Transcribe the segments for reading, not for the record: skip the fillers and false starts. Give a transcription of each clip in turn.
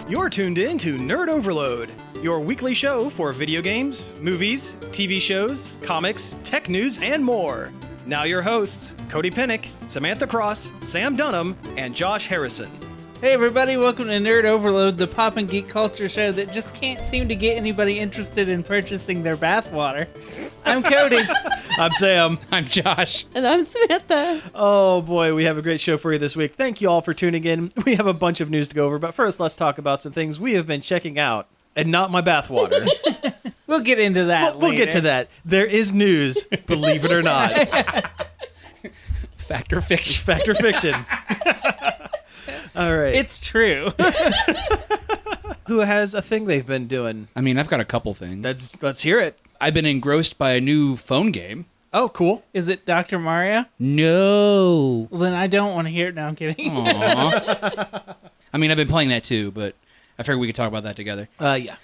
You're tuned in to Nerd Overload, your weekly show for video games, movies, TV shows, comics, tech news, and more. Now your hosts, Cody Pinnick, Samantha Cross, Sam Dunham, and Josh Harrison. Hey everybody, welcome to Nerd Overload, the pop and geek culture show that just can't seem to get anybody interested in purchasing their bathwater. I'm Cody. I'm Sam. I'm Josh. And I'm Samantha. Oh boy, we have a great show for you this week. Thank you all for tuning in. We have a bunch of news to go over, but first let's talk about some things we have been checking out, and not my bathwater. We'll get into that We'll get to that. There is news, believe it or not. Fact or fiction? Fact or fiction. All right. It's true. Who has a thing they've been doing? I mean, I've got a couple things. Let's hear it. I've been engrossed by a new phone game. Oh, cool. Is it Dr. Mario? No. Well, then I don't want to hear it. No, I'm kidding. Aww. I mean, I've been playing that too, but I figured we could talk about that together. Yeah.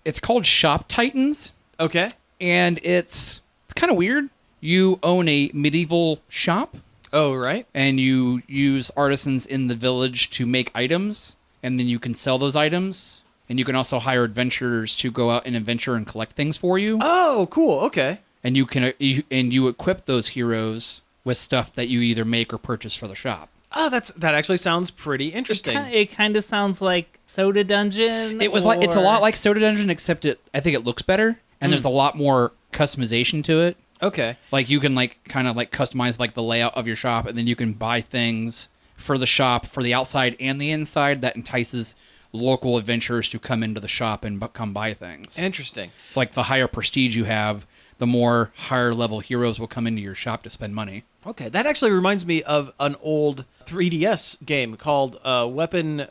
It's called Shop Titans, Okay. and it's kind of weird. You own a medieval shop, Oh, right. and you use artisans in the village to make items, and then you can sell those items. And you can also hire adventurers to go out and adventure and collect things for you. Oh, cool. Okay. And you can you equip those heroes with stuff that you either make or purchase for the shop. Oh, that actually sounds pretty interesting. It kind of sounds like Soda Dungeon. It's a lot like Soda Dungeon, except I think it looks better, and there's a lot more customization to it. Okay. Like you can kind of customize the layout of your shop, and then you can buy things for the shop for the outside and the inside that entices local adventurers to come into the shop and come buy things. Interesting. It's like the higher prestige you have, the more higher level heroes will come into your shop to spend money. Okay, that actually reminds me of an old 3DS game called Weapon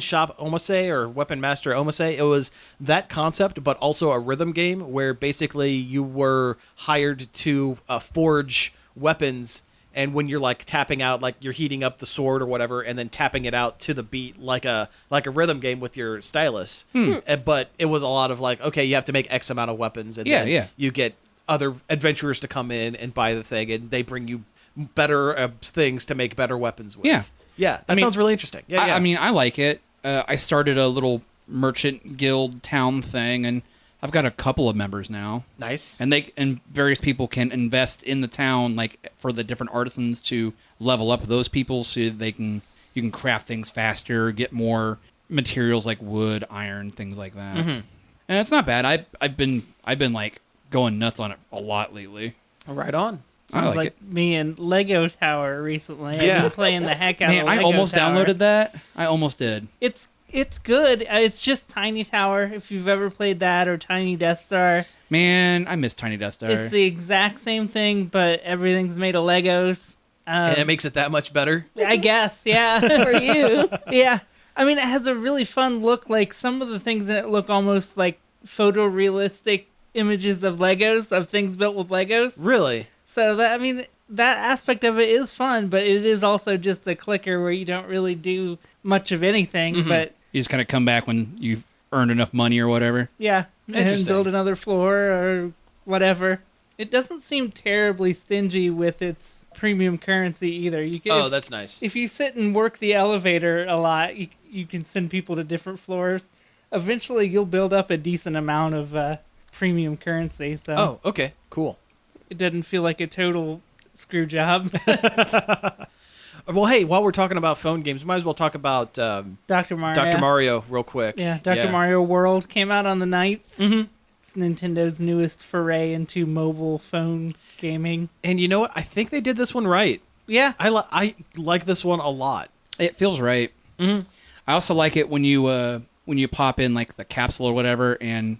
Shop Omase or Weapon Master Omase. It was that concept, but also a rhythm game where basically you were hired to forge weapons. And when you're tapping out, you're heating up the sword or whatever, and then tapping it out to the beat like a rhythm game with your stylus. But it was a lot of okay, you have to make X amount of weapons, and then you get other adventurers to come in and buy the thing, and they bring you better things to make better weapons with. Yeah. That sounds really interesting. Yeah. I mean, I like it. I started a little merchant guild town thing, and I've got a couple of members now. Nice. And various people can invest in the town, for the different artisans to level up those people, so you can craft things faster, get more materials like wood, iron, things like that. Mm-hmm. And it's not bad. I've been going nuts on it a lot lately. Right on. Sounds like me and Lego Tower recently. Yeah. I've been playing the heck out of Lego I almost Tower. downloaded that. I almost did. It's good. It's just Tiny Tower, if you've ever played that, or Tiny Death Star. Man, I miss Tiny Death Star. It's the exact same thing, but everything's made of Legos. And it makes it that much better? I guess, yeah. For you. Yeah. I mean, it has a really fun look. Some of the things in it look almost like photorealistic images of Legos, of things built with Legos. Really? So, that aspect of it is fun, but it is also just a clicker where you don't really do much of anything, but... You just kind of come back when you've earned enough money or whatever. Yeah, and build another floor or whatever. It doesn't seem terribly stingy with its premium currency either. That's nice. If you sit and work the elevator a lot, you can send people to different floors. Eventually, you'll build up a decent amount of premium currency. So. Oh, okay, cool. It doesn't feel like a total screw job. Well, hey, while we're talking about phone games, we might as well talk about Dr. Mario. Dr. Mario real quick. Yeah, Dr. Mario World came out on the 9th. Mm-hmm. It's Nintendo's newest foray into mobile phone gaming. And you know what? I think they did this one right. Yeah. I like this one a lot. It feels right. Mm-hmm. I also like it when you pop in the capsule or whatever, and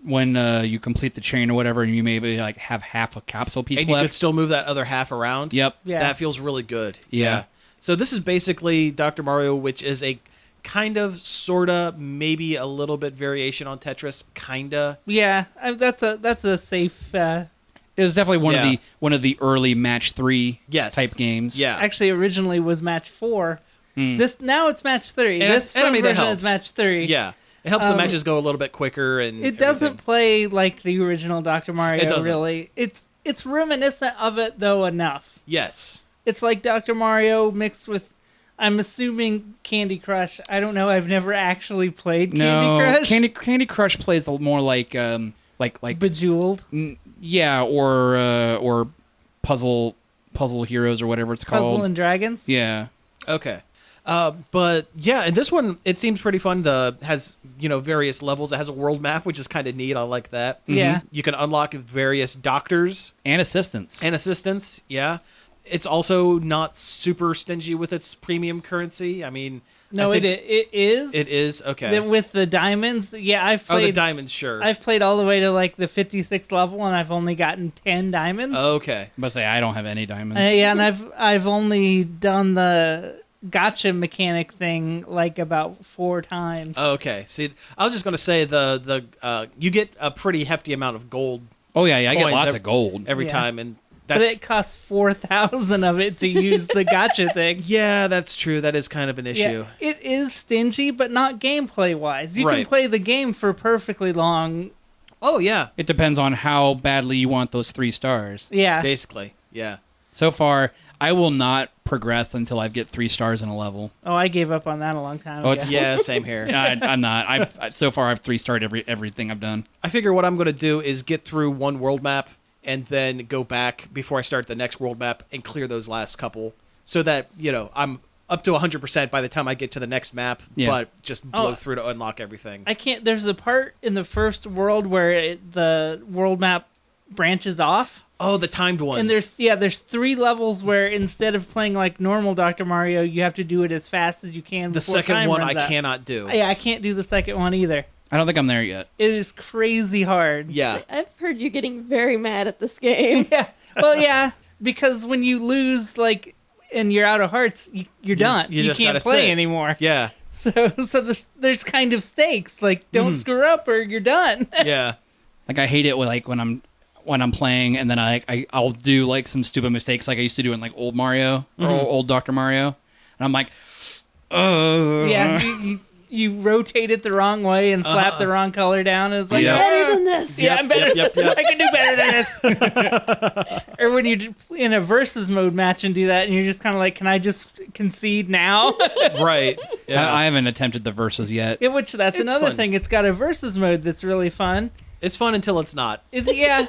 when you complete the chain or whatever, and you maybe have half a capsule piece and left. You could still move that other half around. Yep. Yeah. That feels really good. Yeah. So this is basically Dr. Mario, which is a kind of, sort of, maybe a little bit variation on Tetris, kinda. Yeah, that's a safe. It was definitely one of the early match 3 type games. Yeah. Actually, originally was match 4. Now it's match 3. And This phone it version helps. is match 3. Yeah. It helps the matches go a little bit quicker, and it doesn't play like the original Dr. Mario. It doesn't. Really. It's reminiscent of it though enough. Yes. It's like Dr. Mario mixed with I'm assuming Candy Crush. I don't know. I've never actually played Candy Crush. Candy Crush plays more like Bejeweled. yeah, or puzzle heroes or whatever it's called. Puzzle and Dragons. Yeah. Okay. But yeah, and this one, it seems pretty fun. Has, various levels. It has a world map, which is kind of neat. I like that. Yeah. You can unlock various doctors And assistants. and assistants. Yeah. It's also not super stingy with its premium currency. I mean, No, I it think is. it is. Okay. With the diamonds. Yeah, I've Oh, the played. diamonds, sure. I've played all the way to like the 56th level, and I've only gotten 10 diamonds. Okay. But say I don't have any diamonds. Yeah, and I've only done the gotcha mechanic thing like about 4 times. Okay. See, I was just going to say you get a pretty hefty amount of gold Oh yeah, I get coins lots of gold. every Yeah. time, and but that's it costs 4,000 of it to use the gotcha thing. yeah, that's true. That is kind of an issue. Yeah, it is stingy, but not gameplay wise. You can Right. play the game for perfectly long. Oh yeah, It depends on how badly you want those 3 stars. Yeah. basically, yeah. So far, I will not progress until I get 3 stars in a level. Oh, I gave up on that a long time Oh, ago. it's- Yeah, same here. I'm not. So far I've 3-starred everything I've done. I figure what I'm going to do is get through one world map and then go back before I start the next world map and clear those last couple, so that I'm up to 100% by the time I get to the next map. Yeah. But just blow Oh. through to unlock everything. I can't. There's a part in the first world where the world map branches off. Oh, the timed ones. And there's 3 levels where instead of playing like normal Dr. Mario, you have to do it as fast as you can. the before second time one runs I out. cannot do. Yeah, I can't do the second one either. I don't think I'm there yet. It is crazy hard. Yeah. I've heard you getting very mad at this game. Yeah. Well, yeah, because when you lose and you're out of hearts, you're done. you You just can't gotta play sit. anymore. Yeah. So there's kind of stakes. Like, don't screw up or you're done. Yeah. Like I hate it when I'm playing and then I'll do like some stupid mistakes like I used to do in like old Mario or old Dr. Mario, and I'm like, oh Yeah, you rotate it the wrong way and slap the wrong color down. And it's like, Yeah. Better than this. Yeah, I'm better. Yep. I can do better than this. Or when you're in a versus mode match and do that, and you're just kind of like, can I just concede now? Right. Yeah. I haven't attempted the verses yet. Yeah, which that's It's another fun. thing. It's got a versus mode that's really fun. It's fun until it's not. Yeah,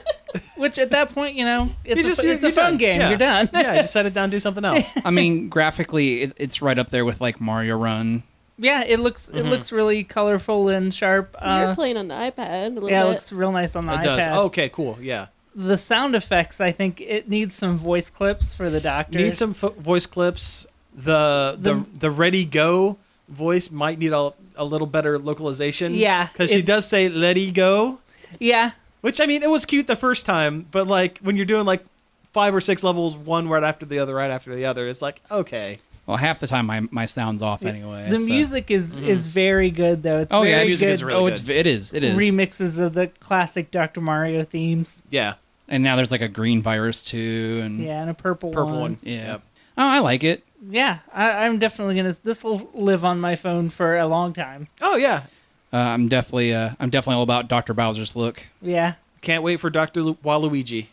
which at that point, it's You're a fun done. game. Yeah. You're done. Yeah, just set it down, do something else. I mean, graphically, it's right up there with like Mario Run. Yeah, it looks really colorful and sharp. So you're playing on the iPad a little Yeah, it bit. looks real nice on the It iPad. does. Okay, cool. Yeah. The sound effects, I think it needs some voice clips for the doctors. Need some voice clips. The ready go voice might need a little better localization. Yeah, because she it- does say "letty go," Yeah, which I mean it was cute the first time, but like when you're doing like 5 or 6 levels, one right after the other, it's like okay. Well, half the time my sound's off anyway. the so- music is very good though. It's Oh yeah, very music good is really good. it is. remixes of the classic Dr. Mario themes. Yeah, And now there's like a green virus too, and Yeah, and a purple purple one. Yeah. Yep. Oh, I like it. Yeah, I'm definitely gonna. This will live on my phone for a long time. Oh yeah, I'm definitely all about Dr. Bowser's look. Yeah, can't wait for Dr. Waluigi.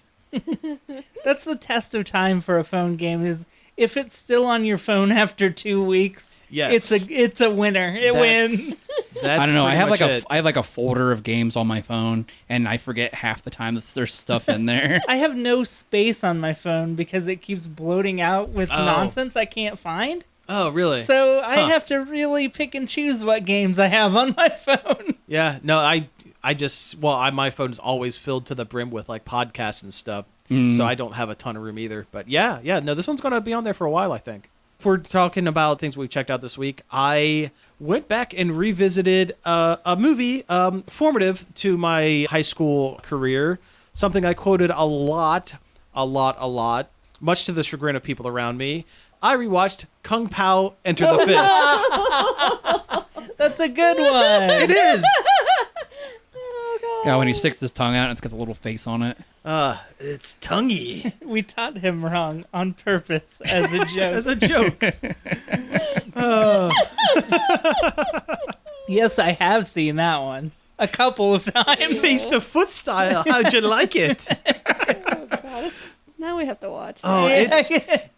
that's the test of time for a phone game. Is if it's still on your phone after 2 weeks. Yes, It's a winner. It wins. That's I don't know. I pretty have much it. I have like a folder of games on my phone, and I forget half the time that there's stuff in there. I have no space on my phone because it keeps bloating out with Oh. nonsense I can't find. Oh really? So I Huh. have to really pick and choose what games I have on my phone. Yeah, no, I just my phone's always filled to the brim with like podcasts and stuff, so I don't have a ton of room either. But yeah, no, this one's gonna be on there for a while, I think. If we're talking about things we've checked out this week, I went back and revisited a movie formative to my high school career, something I quoted a lot, much to the chagrin of people around me. I rewatched Kung Pao Enter the Fist. That's a good one. It is. Oh, God. Yeah, when he sticks his tongue out, and it's got the little face on it. It's tonguey. We taught him wrong on purpose as a joke. As a joke. Yes, I have seen that one a couple of times. Face to foot style. How'd you like it? Oh, God. Now we have to watch. Oh, Yeah.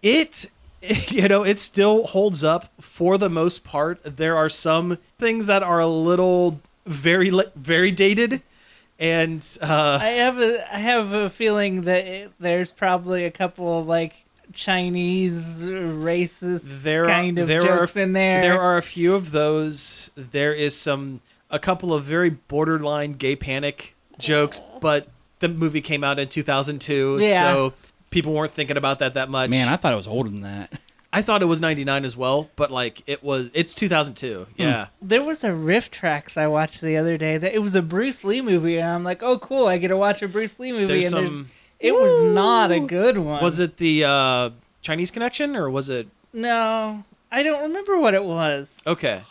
it it still holds up for the most part. There are some things that are a little very dated, and I have a feeling that there's probably a couple of like Chinese racist kind of jokes in there. There are a few of those. There is a couple of very borderline gay panic jokes, but the movie came out in 2002, so people weren't thinking about that much. Man, I thought it was older than that. I thought it was 99 as well, but like it's 2002. Yeah. There was a riff tracks I watched the other day that it was a Bruce Lee movie, and I'm like, oh cool, I get to watch a Bruce Lee movie. It was not a good one. Was it the Chinese Connection, or was it? No, I don't remember what it was. Okay.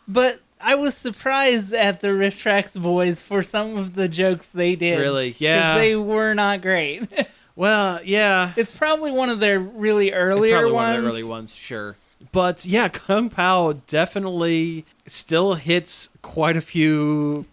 But I was surprised at the Riff Tracks boys for some of the jokes they did. Really? Yeah. 'Cause they were not great. Well, yeah. It's probably one of their really earlier It's probably ones. one of the early ones, sure. But yeah, Kung Pao definitely still hits quite a few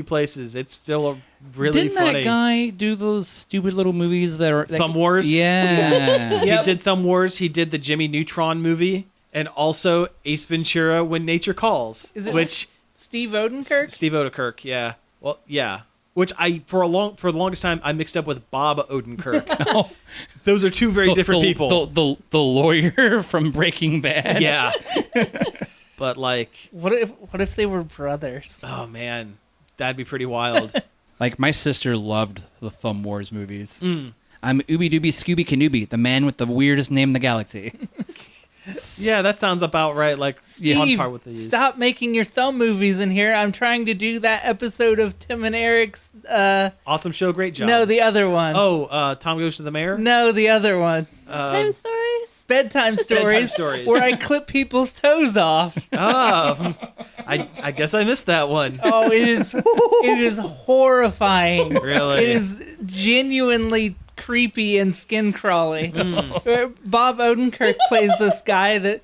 places. It's still a really Didn't funny. that guy do those stupid little movies that are Thumb Wars? Yeah. Yep. He did Thumb Wars. He did the Jimmy Neutron movie, and also Ace Ventura: When Nature Calls, Is it which Steve Odenkirk? Steve Odenkirk. Yeah. Well, yeah. Which for the longest time I mixed up with Bob Odenkirk. Oh, Those are two very different people. The lawyer from Breaking Bad. Yeah. But like, What if they were brothers? oh man, that'd be pretty wild. Like, my sister loved the Thumb Wars movies. Mm. I'm Ooby Dooby Scooby Canooby, the man with the weirdest name in the galaxy. Yeah, that sounds about right. Like on Steve, par with these. stop making your thumb movies in here. I'm trying to do that episode of Tim and Eric's. Awesome show, great job. No, the other one. Oh, Tom Goes to the Mayor. No, the other one. Time stories. Bedtime stories. Stories. Where I clip people's toes off. Oh, I guess I missed that one. Oh, it is horrifying. Really? It is genuinely creepy and skin crawly. Hmm. Where Bob Odenkirk plays this guy that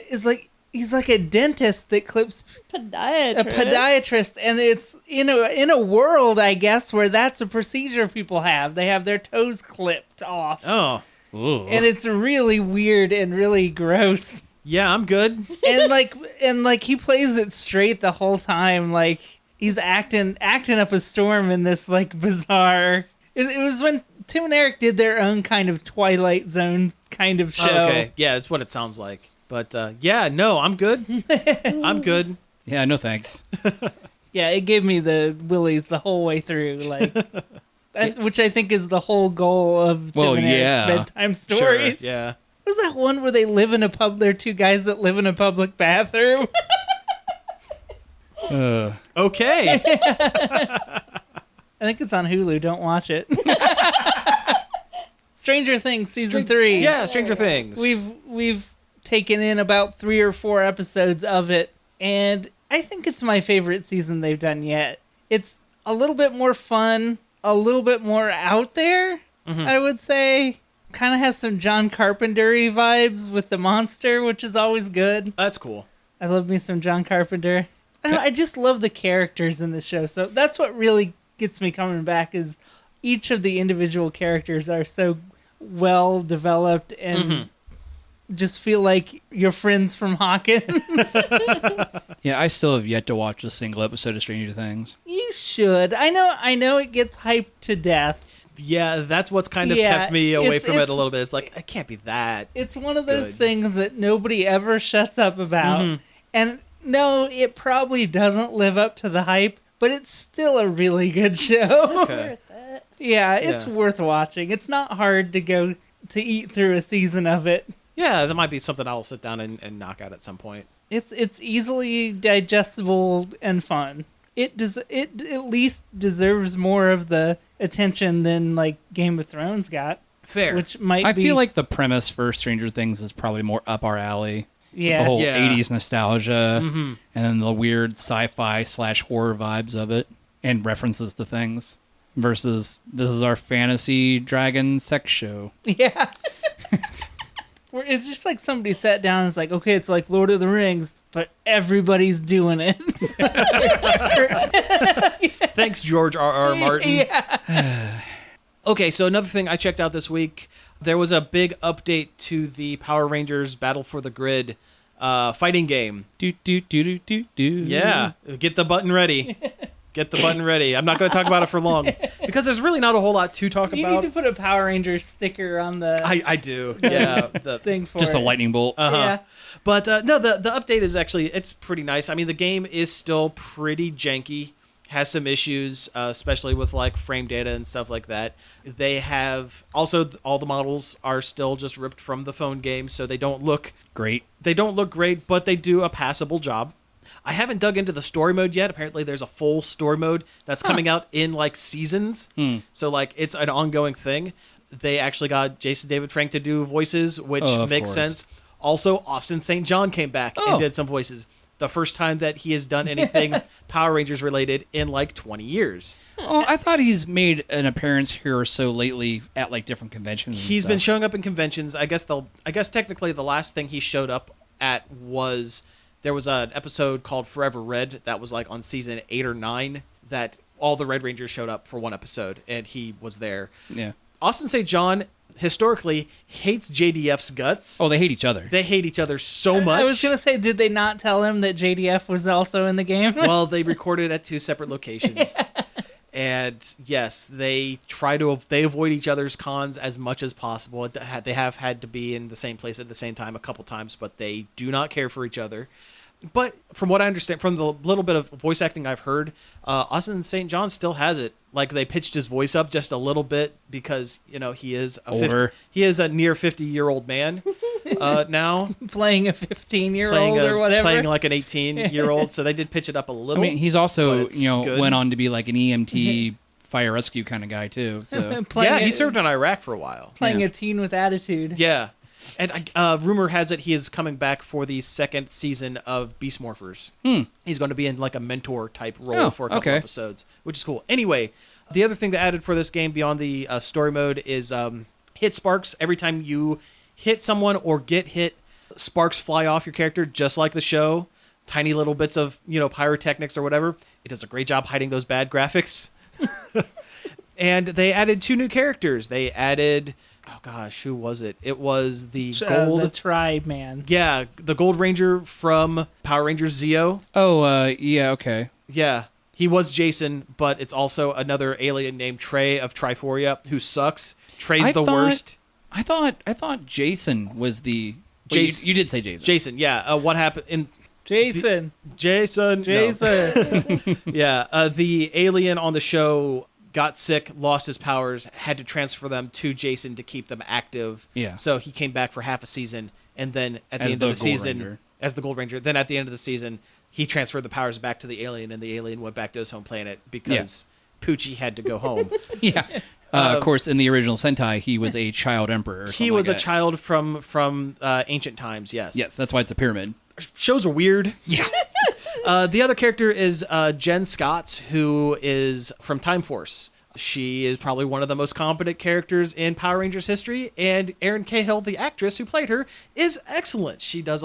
is like he's like a dentist that clips Podiatrist. a podiatrist, and it's in a world, I guess, where that's a procedure people have. They have their toes clipped off. Oh, Ooh. And it's really weird and really gross. yeah, I'm good. And like he plays it straight the whole time, like he's acting up a storm in this like bizarre. It was when Tim and Eric did their own kind of Twilight Zone kind of show. Okay, yeah, that's what it sounds like. But yeah, no, I'm good. I'm good. Yeah, no thanks. Yeah, it gave me the willies the whole way through, like, which I think is the whole goal of Tim and Eric's bedtime Sure, stories. yeah. Was that one where they live in a pub? They're two guys that live in a public bathroom. Okay. I think it's on Hulu. Don't watch it. Stranger Things season 3. Yeah, Stranger Things. We've taken in about 3 or 4 episodes of it, and I think it's my favorite season they've done yet. It's a little bit more fun, a little bit more out there, I would say. Kind of has some John Carpenter-y vibes with the monster, which is always good. That's cool. I love me some John Carpenter. I just love the characters in this show, so that's what really gets me coming back, is each of the individual characters are so well developed and just feel like you're friends from Hawkins. Yeah, I still have yet to watch a single episode of Stranger Things. You should. I know it gets hyped to death. Yeah, that's what's kind of Yeah, kept me away from it it's- a little bit. It's like, it can't be that. It's one of those Good. things that nobody ever shuts up about. And no, it probably doesn't live up to the hype, but it's still a really good show. Okay. Worth it. Yeah, it's Yeah. worth watching. It's not hard to go to eat through a season of it. Yeah, that might be something I'll sit down and knock out at some point. It's easily digestible and fun. It at least deserves more of the attention than like Game of Thrones got, Fair. which might I be. feel like the premise for Stranger Things is probably more up our alley. yeah, The whole Yeah. 80s nostalgia and then the weird sci-fi / horror vibes of it and references to things versus this is our fantasy dragon sex show. yeah. Where it's just like somebody sat down and was like, okay, it's like Lord of the Rings, but everybody's doing it. Thanks, George R.R. Martin. Yeah. Okay, so another thing I checked out this week, there was a big update to the Power Rangers Battle for the Grid fighting game. Do do do do do do. Yeah, get the button ready. Get the button ready. I'm not going to talk about it for long because there's really not a whole lot to talk You about. need to put a Power Ranger sticker on the I do. Yeah. The thing for Just it. a lightning bolt. Yeah. But no, the update is actually, it's pretty nice. I mean, the game is still pretty janky, has some issues, especially with like frame data and stuff like that. They have also all the models are still just ripped from the phone game, so they don't look Great. great, but they do a passable job. I haven't dug into the story mode yet. Apparently, there's a full story mode that's coming out in like seasons. So like it's an ongoing thing. They actually got Jason David Frank to do voices, which Of makes course. sense. Also, Austin St. John came back and did some voices. The first time that he has done anything Power Rangers related in like 20 years. Oh, I thought he's made an appearance here or so lately at like different conventions. and He's been stuff. showing up in conventions. I guess technically the last thing he showed up at was there was an episode called Forever Red that was like on season 8 or 9 that all the Red Rangers showed up for one episode and he was there. Yeah. Austin St. John historically hates JDF's guts. Oh, they hate each other. They hate each other so much. I was going to say, did they not tell him that JDF was also in the game? Well, they recorded at 2 separate locations. And yes, they avoid each other's cons as much as possible. They have had to be in the same place at the same time a couple times, but they do not care for each other. But from what I understand, from the little bit of voice acting I've heard, Austin St. John still has it. Like they pitched his voice up just a little bit because he is Older. he is a near 50-year-old man now. Playing a 15-year-old or whatever. Playing like an 18-year-old, so they did pitch it up a I little. mean, he's but also it's good. went on to be like an EMT fire rescue kind of guy too. So Yeah, he served in Iraq for a while. Playing Yeah. a teen with attitude. Yeah. And rumor has it he is coming back for the second season of Beast Morphers. He's going to be in like a mentor type role for a couple okay. episodes, which is cool. Anyway, the other thing they added for this game beyond the story mode is hit sparks. Every time you hit someone or get hit, sparks fly off your character, just like the show. Tiny little bits of pyrotechnics or whatever. It does a great job hiding those bad graphics. And they added 2 new characters. They added, oh gosh, who was it? It was the gold. The Tribe Man. Yeah, the Gold Ranger from Power Rangers Zeo. yeah, okay. Yeah, he was Jason, but it's also another alien named Trey of Triforia who sucks. Trey's the worst. I thought Jason was the. Jason. You did say Jason. Jason, yeah. What happened in Jason. Jason? No. Jason. Yeah, the alien on the show got sick, lost his powers, had to transfer them to Jason to keep them active. Yeah. So he came back for half a season, and then at the As end the of the Gold season, Ranger. as the Gold Ranger, then at the end of the season, he transferred the powers back to the alien, and the alien went back to his home planet because Poochie had to go home. Yeah. Of course, in the original Sentai, he was a child emperor. Or He something was like a that. child from ancient times. Yes. Yes, that's why it's a pyramid. Shows are weird. Yeah. The other character is Jen Scotts, who is from Time Force. She is probably one of the most competent characters in Power Rangers history, and Erin Cahill, the actress who played her, is excellent. She does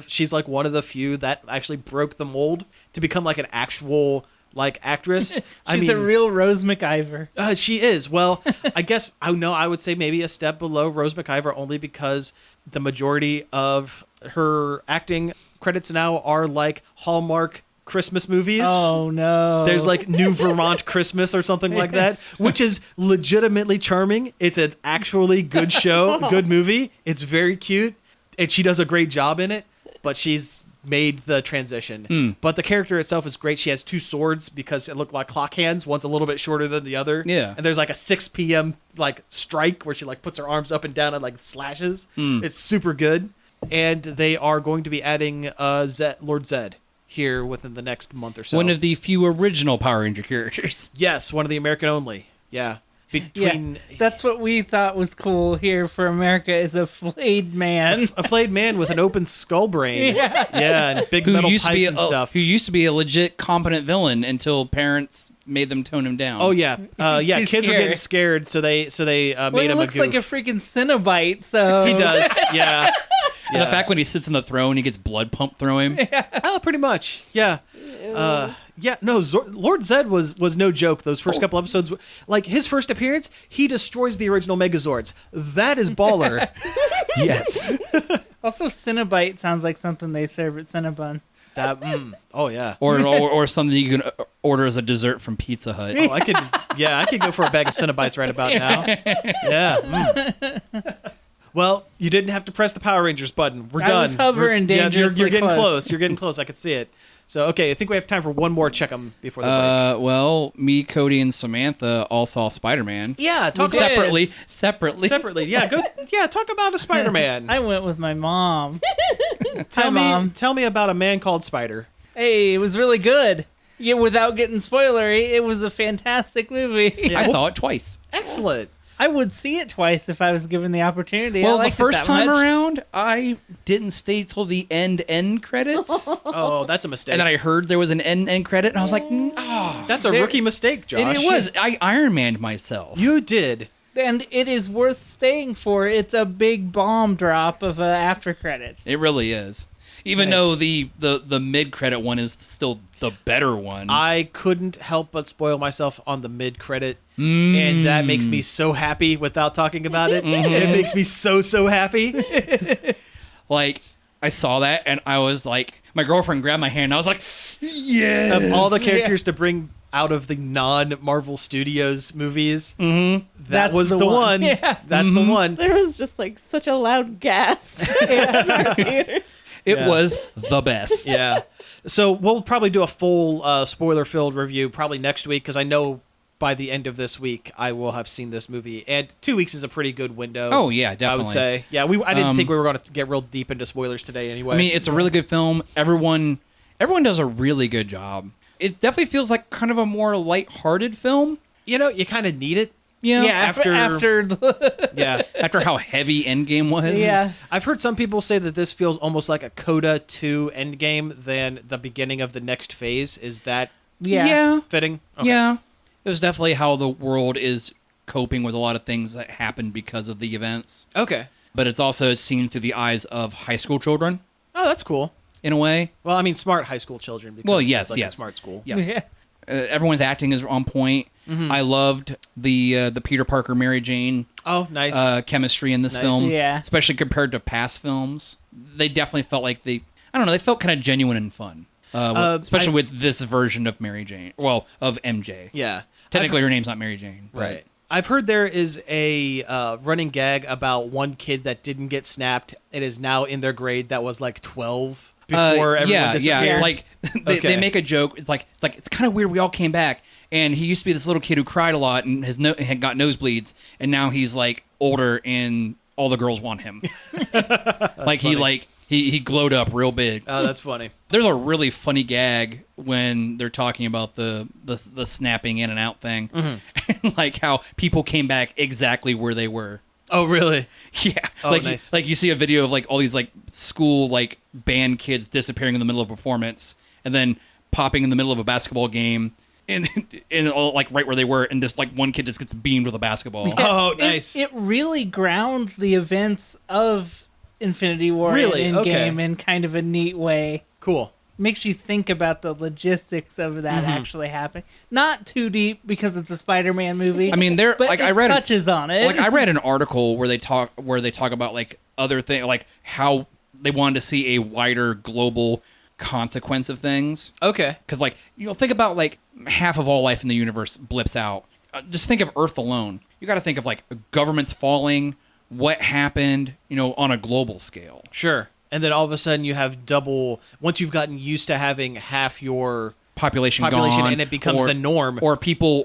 she's like one of the few that actually broke the mold to become like an actual like actress. She's a real Rose McIver. She is. Well, I guess I would say maybe a step below Rose McIver only because the majority of her acting credits now are like Hallmark Christmas movies. Oh no. There's like New Vermont Christmas or something like that, which is legitimately charming. It's an actually good show, good movie. It's very cute, and she does a great job in it, but she's made the transition. But the character itself is great. She has 2 swords because it looked like clock hands. One's a little bit shorter than the other. Yeah. And there's like a 6 p.m. like strike where she like puts her arms up and down and like slashes. It's super good. And they are going to be adding Lord Zed here within the next month or so. One of the few original Power Ranger characters. Yes, one of the American only. Yeah. Between That's what we thought was cool here for America is a flayed man. a flayed man with an open skull brain. Yeah, and big Who metal used to be pipes and stuff. who used to be a legit competent villain until parents made them tone him down. Oh yeah, yeah. too Kids were getting scared. scared, so they Well, made he him looks a goof. like a freaking Cenobite, so He does. Yeah. And the fact when he sits on the throne, he gets blood pumped through him. Oh, pretty much. Yeah. Yeah, no, Lord Zed was no joke. Those first couple episodes, like his first appearance, he destroys the original Megazords. That is baller. Yes. Also, Cinnabite sounds like something they serve at Cinnabon. Oh yeah. Or something you can order as a dessert from Pizza Hut. Oh, I could go for a bag of Cinnabites right about now. Yeah. Well, you didn't have to press the Power Rangers button. We're done. I was hovering dangerously you're getting close. close. You're getting close. I could see it. So, okay, I think we have time for one more check 'em before the break. Well, me, Cody, and Samantha all saw Spider-Man. Yeah, talk did. Separately. Yeah, go. Yeah, talk about a Spider-Man. I went with my mom. Tell Hi, Mom. me about a man called Spider. Hey, it was really good. Yeah, without getting spoilery, it was a fantastic movie. Yeah. I saw it twice. Excellent. I would see it twice if I was given the opportunity. Well, I the liked it first that time much. around, I didn't stay till the end credits. Oh, that's a mistake. And then I heard there was an end credit, and I was like, oh. That's a rookie mistake, Josh. It was. I Iron Manned myself. You did. And it is worth staying for. It's a big bomb drop of after credits. It really is. Even Nice. though the mid-credit one is still the better one. I couldn't help but spoil myself on the mid-credit, and that makes me so happy without talking about it. It makes me so happy. Like, I saw that, and I was like, my girlfriend grabbed my hand, and I was like, yes! Of all the characters to bring out of the non-Marvel Studios movies, that That's was the the one. one. Yeah. That's the one. There was just like such a loud gasp in our theater. It Yeah. was the best. Yeah. So we'll probably do a full spoiler-filled review probably next week, because I know by the end of this week I will have seen this movie, and 2 weeks is a pretty good window. Oh, yeah, I definitely. would say. Yeah, I didn't think we were going to get real deep into spoilers today anyway. I mean, it's a really good film. Everyone does a really good job. It definitely feels like kind of a more light-hearted film. you kind of need it. You know, Yeah, after the, Yeah. after how heavy Endgame was. yeah. I've heard some people say that this feels almost like a Coda 2 Endgame than the beginning of the next phase. Is that Yeah. fitting? Okay. Yeah. It was definitely how the world is coping with a lot of things that happened because of the events. Okay. But it's also seen through the eyes of high school children, Oh, that's cool. in a way. Well, I mean, smart high school children. Because Well, yes, it's like yes. a smart school. Yes. Yeah. Everyone's acting is on point. I loved the Peter Parker Mary Jane Oh, nice. chemistry in this Nice. film, Yeah. especially compared to past films. They definitely felt like they felt kind of genuine and fun, especially with this version of Mary Jane. Well, of MJ. Yeah. Technically, her name's not Mary Jane. but- Right. I've heard there is a running gag about one kid that didn't get snapped. It is now in their grade that was like 12 before everyone disappeared. Yeah. Like they Okay. make a joke. It's kind of weird. We all came back, and he used to be this little kid who cried a lot and had got nosebleeds, and now he's like older and all the girls want him. funny. He glowed up real big. Oh, that's funny. There's a really funny gag when they're talking about the snapping in and out thing, and like how people came back exactly where they were. Oh, really? Yeah, Oh, like nice. like you see a video of like all these like school like band kids disappearing in the middle of a performance, and then popping in the middle of a basketball game, and all like right where they were, and just like one kid just gets beamed with a basketball. Oh, nice. It really grounds the events of Infinity War Really? and Okay. Endgame in kind of a neat way. Cool. Makes you think about the logistics of that actually happening. Not too deep because it's a Spider-Man movie. I mean, there but like it I read touches on it. like I read an article where they talk about like other things, like how they wanted to see a wider global consequence of things. Okay. Because, like, think about, like, half of all life in the universe blips out. Just think of Earth alone. You got to think of, like, governments falling, what happened, on a global scale. Sure. And then all of a sudden you have double, once you've gotten used to having half your Population population gone, and it becomes or- the norm. Or people,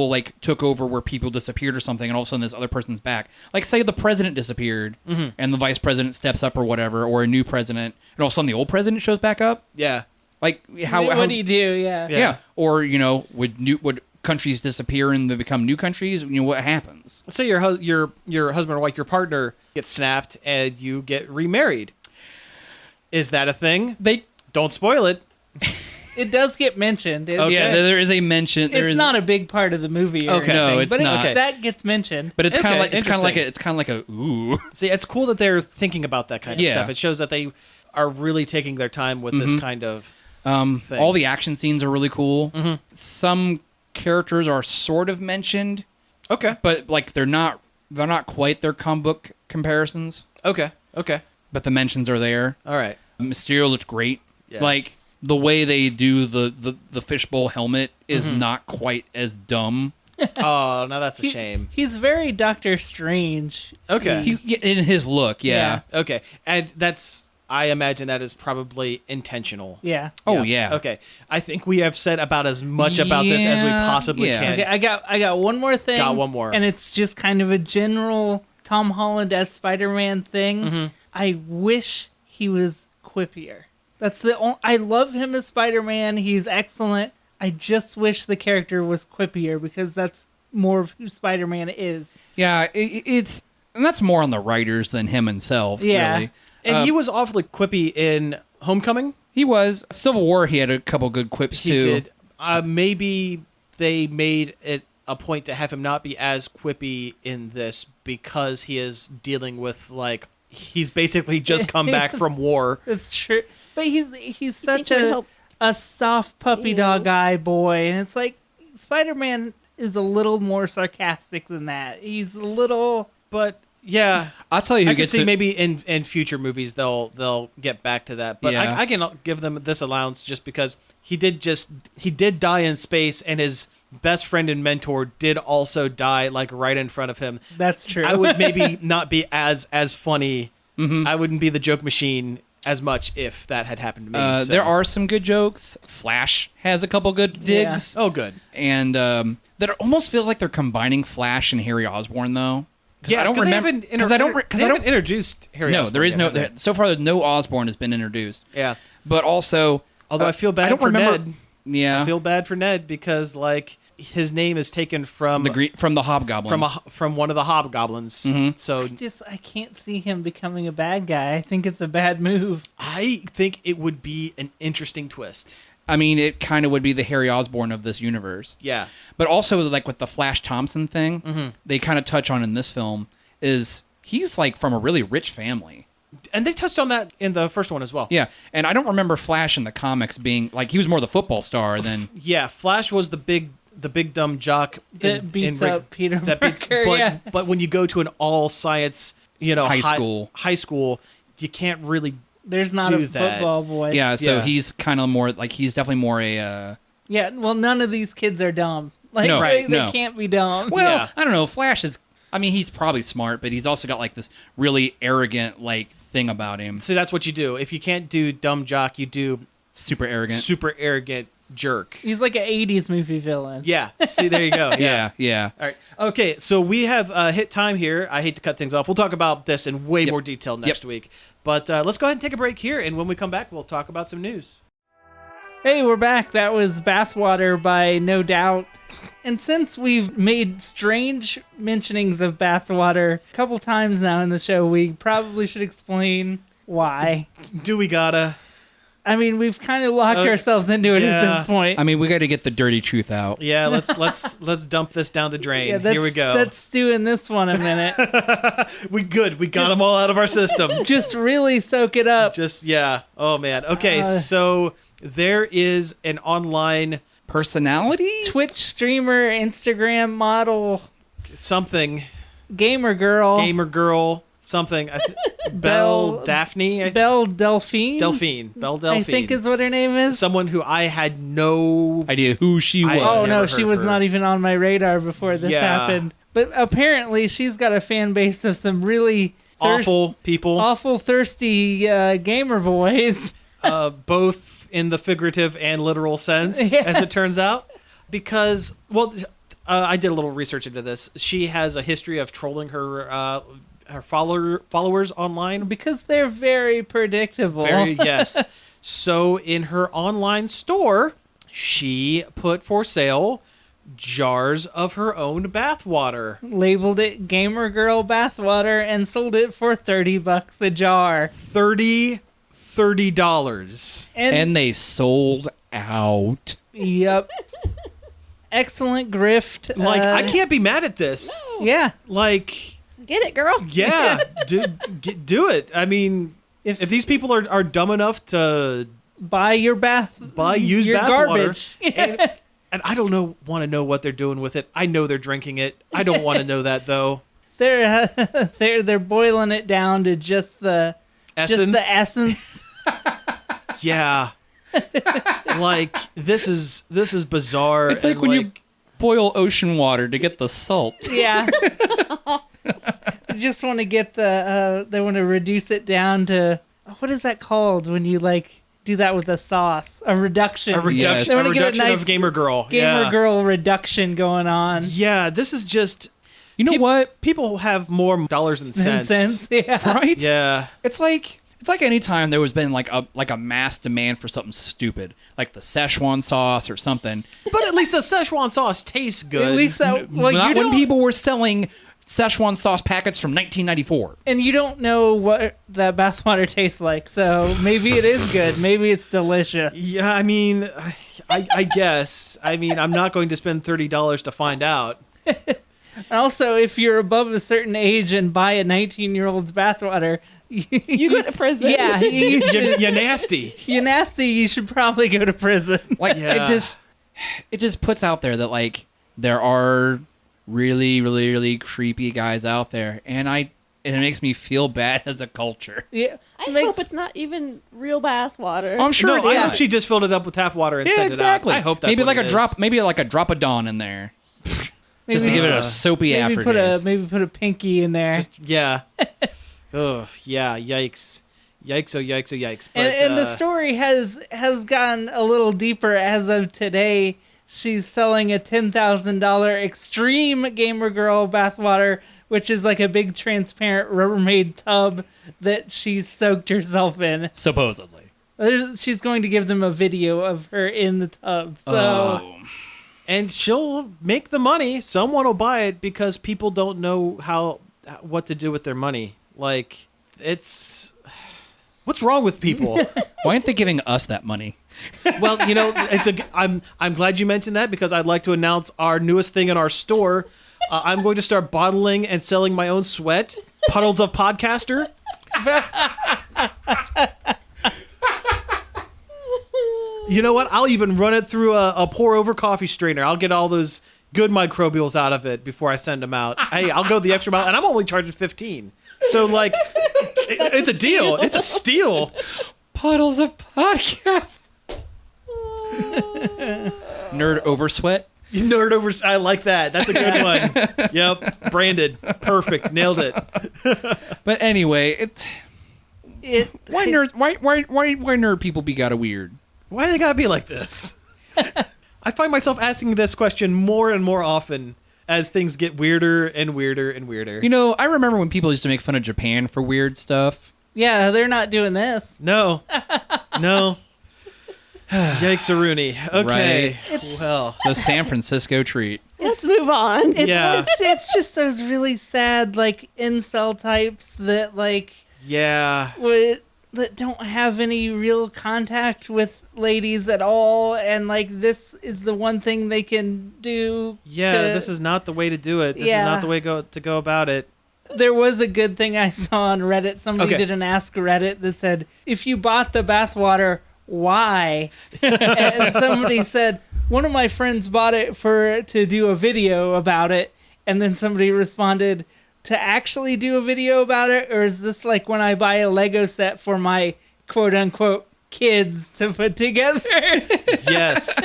like, took over where people disappeared or something, and all of a sudden this other person's back. Like, say the president disappeared, and the vice president steps up or whatever, or a new president, and all of a sudden the old president shows back up. Yeah. Like, how what do you do? Yeah. Yeah. Or, would countries disappear and they become new countries? What happens? Say your husband or wife, your partner gets snapped and you get remarried. Is that a thing? They Don't spoil it. It does get mentioned. Okay. Yeah, there is a mention. There It's is not a big part of the movie. Or Okay. No, anything, it's but not. Okay. that gets mentioned. but it's kind Okay, of like interesting. a ooh. See, it's cool that they're thinking about that kind of Yeah. stuff. It shows that they are really taking their time with this kind of thing. All the action scenes are really cool. Mm-hmm. Some characters are sort of mentioned, Okay. but like they're not quite their comic book comparisons. Okay. But the mentions are there. All right. Mysterio looks great. Yeah. Like the way they do the fishbowl helmet is not quite as dumb. Oh, now that's a shame. He's very Doctor Strange. Okay. In his look, yeah. Okay. And I imagine that is probably intentional. Yeah. Oh yeah. Okay. I think we have said about as much about this as we possibly Yeah. can. Okay, I got one more thing. Got one more. And it's just kind of a general Tom Holland as Spider-Man thing. Mm-hmm. I wish he was quippier. That's the only, I love him as Spider-Man. He's excellent. I just wish the character was quippier because that's more of who Spider-Man is. Yeah, it's and that's more on the writers than him himself, Yeah. really. And he was awfully quippy in Homecoming. He was. Civil War, he had a couple good quips, He too. did. Maybe they made it a point to have him not be as quippy in this because he is dealing with, like, he's basically just come back from war. That's true. But he's such think it would help? a soft puppy Ew. dog eye boy, and it's like Spider-Man is a little more sarcastic than that. He's a little. But, yeah. I'll tell you who I can gets see it. maybe in future movies they'll get back to that, but Yeah. I can give them this allowance just because he did die in space, and his best friend and mentor did also die like right in front of him. That's true. I would maybe not be as funny. Mm-hmm. I wouldn't be the joke machine as much if that had happened to me. So. There are some good jokes. Flash has a couple good digs. Oh, good. And that almost feels like they're combining Flash and Harry Osborn, though. Yeah, I don't remember because I don't introduced Harry. No, Osborn there is yet, no. have they? So far, no Osborn has been introduced. Yeah. But also, Although I feel bad I don't for remember. Ned. Yeah, I feel bad for Ned because like his name is taken from from the Hobgoblin. from one of the hobgoblins. Mhm. So I can't see him becoming a bad guy. I think it's a bad move. I think it would be an interesting twist. I mean, it kind of would be the Harry Osborn of this universe. Yeah. But also, like with the Flash Thompson thing, Mm-hmm. they kind of touch on in this film is he's like from a really rich family. And they touched on that in the first one as well. Yeah, and I don't remember Flash in the comics being like he was more the football star than. Yeah, Flash was the big dumb jock That beats up Peter that beats, Parker, but, yeah. but when you go to an all science, high school, you can't really There's not do a that. football boy. Yeah, so Yeah. he's kind of more like he's definitely more a. Yeah, well, none of these kids are dumb. Like, No, they no. can't be dumb. Well, Yeah. I don't know. Flash is. I mean, he's probably smart, but he's also got like this really arrogant like thing about him. See, that's what you do. If you can't do dumb jock, you do Super arrogant. super arrogant jerk. He's like an 80s movie villain. Yeah. See, there you go. Yeah, yeah. All right. Okay, so we have hit time here. I hate to cut things off. We'll talk about this in way Yep. more detail next Yep. week. But let's go ahead and take a break here, and when we come back, we'll talk about some news. Hey, we're back. That was Bathwater by No Doubt. And since we've made strange mentionings of Bathwater a couple times now in the show, we probably should explain why. Do we gotta? I mean, we've kind of locked ourselves into it at yeah. this point. I mean, we got to get the dirty truth out. Yeah, let's dump this down the drain. yeah, Here we go. Let's stew in this one a minute. We got them all out of our system. Just really soak it up. Just yeah. Oh man. Okay, so there is an online Personality? Twitch streamer, Instagram model, something gamer girl, gamer girl something. Belle Daphne. Belle Delphine. Belle Delphine. I think is what her name is. Someone who I had no Idea who she was. Oh no, never she heard was her. not even on my radar before this Yeah. happened. But apparently, she's got a fan base of some really awful people, awful thirsty gamer boys. both in the figurative and literal sense, Yeah. as it turns out. Because, well, I did a little research into this. She has a history of trolling her followers online. Because they're very predictable. Yes. So in her online store, she put for sale jars of her own bathwater. Labeled it Gamer Girl Bathwater and sold it for $30 a jar. $30. And they sold out. Yep. Excellent grift. Like, I can't be mad at this. Yeah. Like, Get it, girl. yeah, do it. I mean, if these people are dumb enough to buy your used your bath garbage. water. And I don't want to know what they're doing with it. I know they're drinking it. I don't want to know that though. They're boiling it down to just the essence. Yeah. Like this is bizarre. It's like and when you boil ocean water to get the salt. Yeah. You just want to get they want to reduce it down to, what is that called when you like do that with a sauce? A reduction. Yes. They A wanna get reduction nice of Gamer Girl. Girl reduction going on. Yeah, this is just. You know what? People have more dollars than cents. Yeah. Right? Yeah. It's like any time there was been like a mass demand for something stupid, like the Szechuan sauce or something. But at least the Szechuan sauce tastes good. At least that, like, Not you when don't, people were selling Szechuan sauce packets from 1994. and you don't know what that bathwater tastes like, so maybe it is good. Maybe it's delicious. Yeah, I mean, I guess. I mean, I'm not going to spend $30 to find out. Also, if you're above a certain age and buy a 19-year-old's bathwater, You go to prison. yeah, You're nasty. you're nasty. You should probably go to prison. Like Yeah. it just puts out there that like there are really, really, really creepy guys out there, and it makes me feel bad as a culture. Yeah, I makes- hope it's not even real bath water. I'm sure No, it's I not. hope she just filled it up with tap water and Yeah, sent exactly. it out. I hope that's maybe what like it a drop, is. maybe like a drop of Dawn in there, just to Maybe- give it a soapy maybe aftertaste. put a pinky in there. Just yeah. Oh yeah, yikes. Yikes, oh yikes, oh yikes. But, And the story has gone a little deeper as of today. She's selling a $10,000 extreme gamer girl bathwater, which is like a big transparent Rubbermaid tub that she soaked herself in. Supposedly. She's going to give them a video of her in the tub. So and she'll make the money. Someone will buy it because people don't know what to do with their money. Like it's what's wrong with people? Why aren't they giving us that money? Well, you know, I'm glad you mentioned that because I'd like to announce our newest thing in our store. I'm going to start bottling and selling my own sweat. Puddles of Podcaster. You know what? I'll even run it through a pour-over coffee strainer. I'll get all those good microbials out of it before I send them out. Hey, I'll go the extra mile, and I'm only charging $15. So, like, it's a deal. It's a steal. Puddles of podcast. Nerd over sweat. You nerd over. I like that. That's a good one. Yep, branded. Perfect. Nailed it. But anyway, why nerd people be gotta weird? Why do they gotta be like this? I find myself asking this question more and more often as things get weirder and weirder and weirder. You know, I remember when people used to make fun of Japan for weird stuff. yeah, they're not doing this. No. Yikes-a-rooney. Okay. Well. The San Francisco treat. Let's move on. Yeah. It's just those really sad, like, incel types that, like, Yeah. that don't have any real contact with ladies at all, and, like, this is the one thing they can do. Yeah, this is not the way to do it. This is not the way to go about it. There was a good thing I saw on Reddit. Somebody Okay. did an Ask Reddit that said, if you bought the bathwater, why? And somebody said, one of my friends bought it to do a video about it. And then somebody responded, to actually do a video about it? Or is this like when I buy a Lego set for my quote unquote kids to put together? Yes.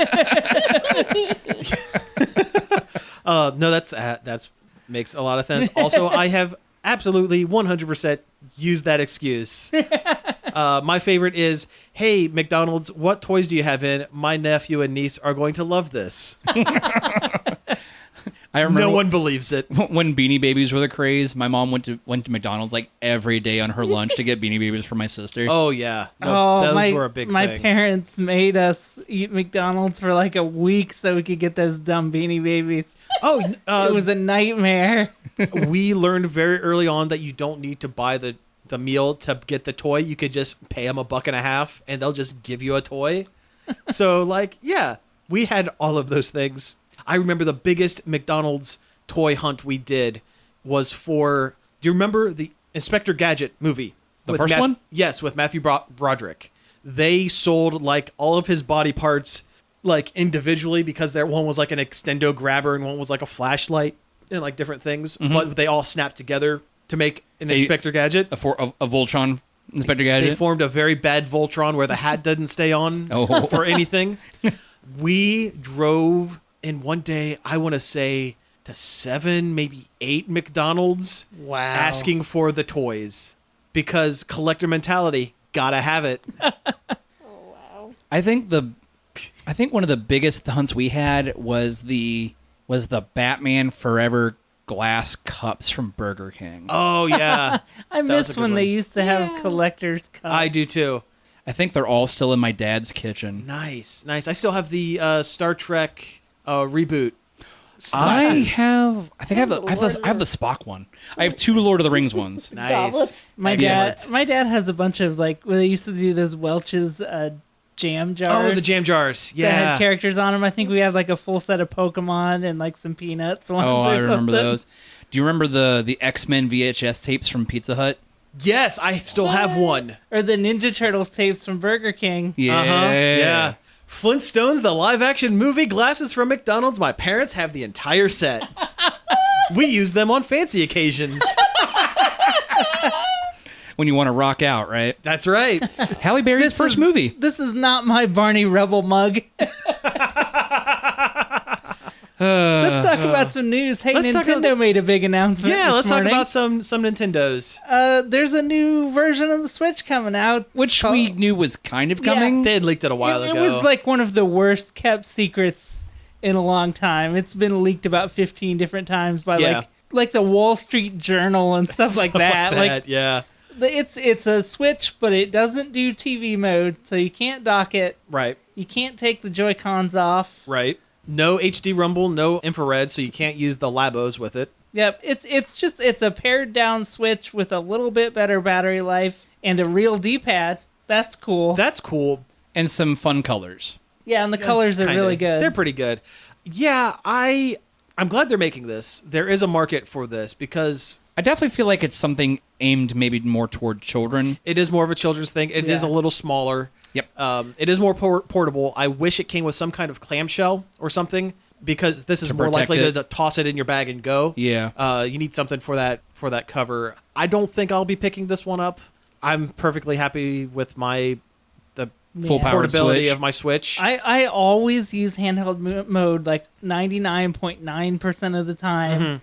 No, that's makes a lot of sense. Also, I have absolutely 100% used that excuse. My favorite is, hey, McDonald's, what toys do you have in? My nephew and niece are going to love this. I remember No one believes it. when Beanie Babies were the craze. My mom went to McDonald's like every day on her lunch to get Beanie Babies for my sister. Oh, yeah. No, those were a big my thing. parents made us eat McDonald's for like a week so we could get those dumb Beanie Babies. Oh, It was a nightmare. we learned very early on that you don't need to buy the meal to get the toy. You could just pay them $1.50 and they'll just give you a toy. So, like, yeah, we had all of those things. I remember the biggest McDonald's toy hunt we did was for, do you remember the Inspector Gadget movie? The first one? Yes, with Matthew Broderick. they sold like all of his body parts like individually, because there one was like an extendo grabber and one was like a flashlight and like different things, but they all snapped together to make an Inspector Gadget. A Voltron Inspector Gadget. They formed a very bad Voltron where the hat didn't stay on for anything. We drove in one day, I want to say, to 7, maybe 8 McDonald's Wow. asking for the toys because collector mentality, gotta have it. Oh, wow. I think one of the biggest hunts we had was the Batman Forever glass cups from Burger King. Oh, yeah. I was miss a good when they one. used to have Yeah. collector's cups. I do too. I think they're all still in my dad's kitchen. Nice. I still have the Star Trek reboot. I glasses. have the Lord I have the Spock one. I have 2 Lord of the Rings ones. Nice. Goblets. My Excellent. dad has a bunch of like when they used to do those Welch's jam jars. Oh, the jam jars. That had Yeah. characters on them. I think we have like a full set of Pokemon and like some Peanuts ones. Oh, or I remember something. those. Do you remember the X-Men VHS tapes from Pizza Hut? Yes, I still have one. Or the Ninja Turtles tapes from Burger King. Yeah. Uh-huh. Yeah. Flintstones, the live-action movie, glasses from McDonald's. My parents have the entire set. We use them on fancy occasions. When you want to rock out, right? That's right. Halle Berry's first movie. This is not my Barney Rebel mug. Let's talk about some news. Hey, let's talk Nintendo about- made a big announcement. Yeah, this let's talk morning. about some Nintendos. There's a new version of the Switch coming out, Which we knew was kind of coming. They had leaked it a while it ago. was like one of the worst kept secrets in a long time. It's been leaked about 15 different times by Yeah. like the Wall Street Journal and stuff like that. Like yeah. it's a Switch, but it doesn't do TV mode, so you can't dock it. Right. You can't take the Joy-Cons off. Right. No HD rumble, no infrared, so you can't use the Labos with it. Yep, it's a pared down Switch with a little bit better battery life and a real D-pad. That's cool. That's cool. And some fun colors. Yeah, and the colors are Kinda. really good. They're pretty good. Yeah, I'm glad they're making this. There is a market for this because I definitely feel like it's something aimed maybe more toward children. it is more of a children's thing. It is a Yeah. little smaller. Yep. It is more portable. I wish it came with some kind of clamshell or something because this is To more protect likely it. to toss it in your bag and go. Yeah. You need something for that cover. I don't think I'll be picking this one up. I'm perfectly happy with the Full powered portability Switch. of my Switch. I always use handheld mode like 99.9% of the time. Mhm.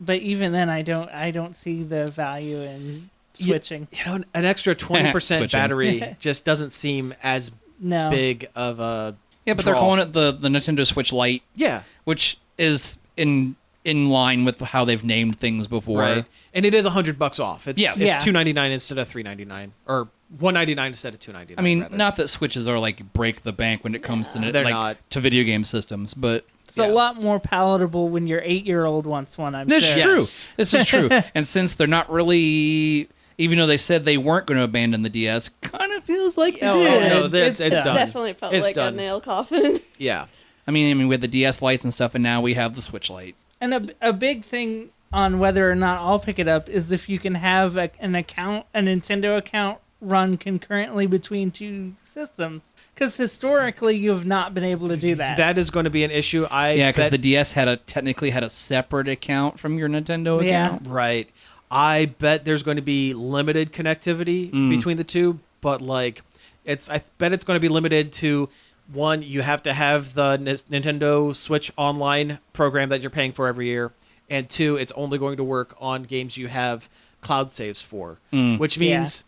But even then I don't see the value in switching. You know, an extra 20% Switching. battery just doesn't seem as No. big of a Yeah, but they're draw. calling it the Nintendo Switch Lite, Yeah, which is in line with how they've named things before. right. And it is $100 off. It's Yes. it's Yeah. $299 instead of $399 or $199 instead of $299. I mean, rather. not that Switches are like break the bank when it comes to They're like not. to video game systems, but It's Yeah. a lot more palatable when your 8-year-old wants one, I'm this sure. is true. Yes. This is true. And since they're not really, even though they said they weren't going to abandon the DS, kind of feels like they Oh, did. no, it's done. done. Definitely felt It's like done. a nail coffin. Yeah. I mean, we had the DS lights and stuff, and now we have the Switch Lite. And a big thing on whether or not I'll pick it up is if you can have a Nintendo account run concurrently between two systems. Because historically, you have not been able to do that. That is going to be an issue. Yeah, because bet- the DS technically had a separbet account from your Nintendo Yeah. account. Right. I bet there's going to be limited connectivity between the two, but like I bet it's going to be limited to one, you have to have the Nintendo Switch Online program that you're paying for every year, and two, it's only going to work on games you have cloud saves for, which means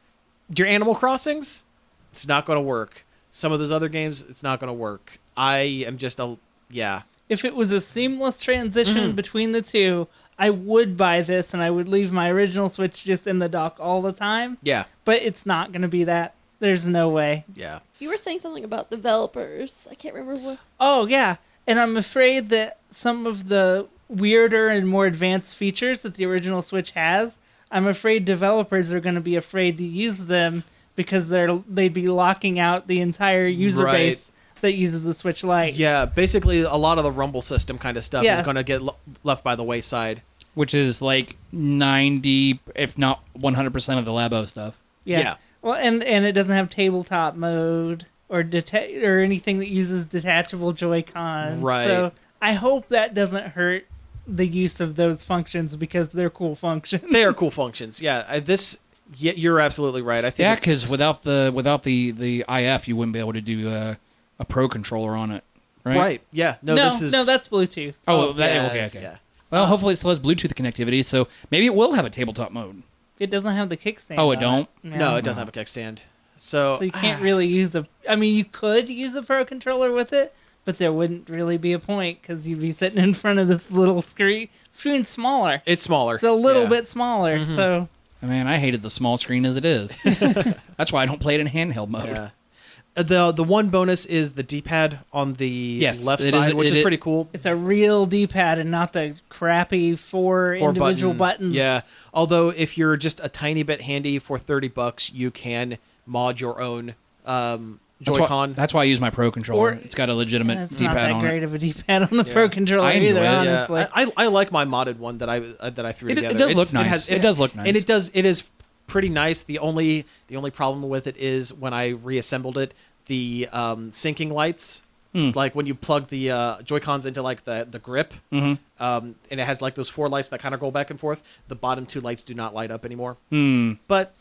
your Animal Crossings, it's not going to work. Some of those other games, it's not going to work. I am just If it was a seamless transition between the two, I would buy this and I would leave my original Switch just in the dock all the time. Yeah. But it's not going to be that. There's no way. Yeah. You were saying something about developers. I can't remember what. Oh, yeah. And I'm afraid that some of the weirder and more advanced features that the original Switch has, I'm afraid developers are going to be afraid to use them because they'd be locking out the entire user Right. base that uses the Switch Lite. Yeah, basically a lot of the Rumble system kind of stuff Yes. is going to get left by the wayside. Which is like 90, if not 100% of the Labo stuff. Yeah. Yeah. Well, and it doesn't have tabletop mode or or anything that uses detachable Joy-Cons. Right. So I hope that doesn't hurt the use of those functions because they're cool functions. They are cool functions. Yeah, yeah, you're absolutely right. I think Yeah, because without the IF, you wouldn't be able to do a Pro controller on it, right? right. Yeah. No, no, this is that's Bluetooth. Oh, yeah, okay. Yeah. Well, hopefully it still has Bluetooth connectivity, so maybe it will have a tabletop mode. It doesn't have the kickstand. Oh, it on don't? No, it doesn't have a kickstand. So So you can't really use I mean, you could use the Pro controller with it, but there wouldn't really be a point because you'd be sitting in front of this little screen. Screen's smaller. it's smaller. It's a little Yeah. bit smaller. So Man, I hated the small screen as it is. That's why I don't play it in handheld mode. Yeah. The one bonus is the D-pad on the Yes, left it side, is- which it is is- pretty cool. it's a real D-pad and not the crappy four individual buttons. Yeah. Although if you're just a tiny bit handy for $30, you can mod your own Joy-Con. That's why I use my Pro controller. Or- It's got a legitimate It's not D-pad that on great it. of a D-pad on the Yeah. Pro controller I enjoy either, it. Yeah, honestly. I like my modded one that I threw It together. does look nice. It does look nice. and it is pretty nice. The only problem with it is when I reassembled it, the syncing lights, like when you plug the Joy-Cons into like the grip, and it has like those 4 lights that kind of go back and forth. The bottom 2 lights do not light up anymore. But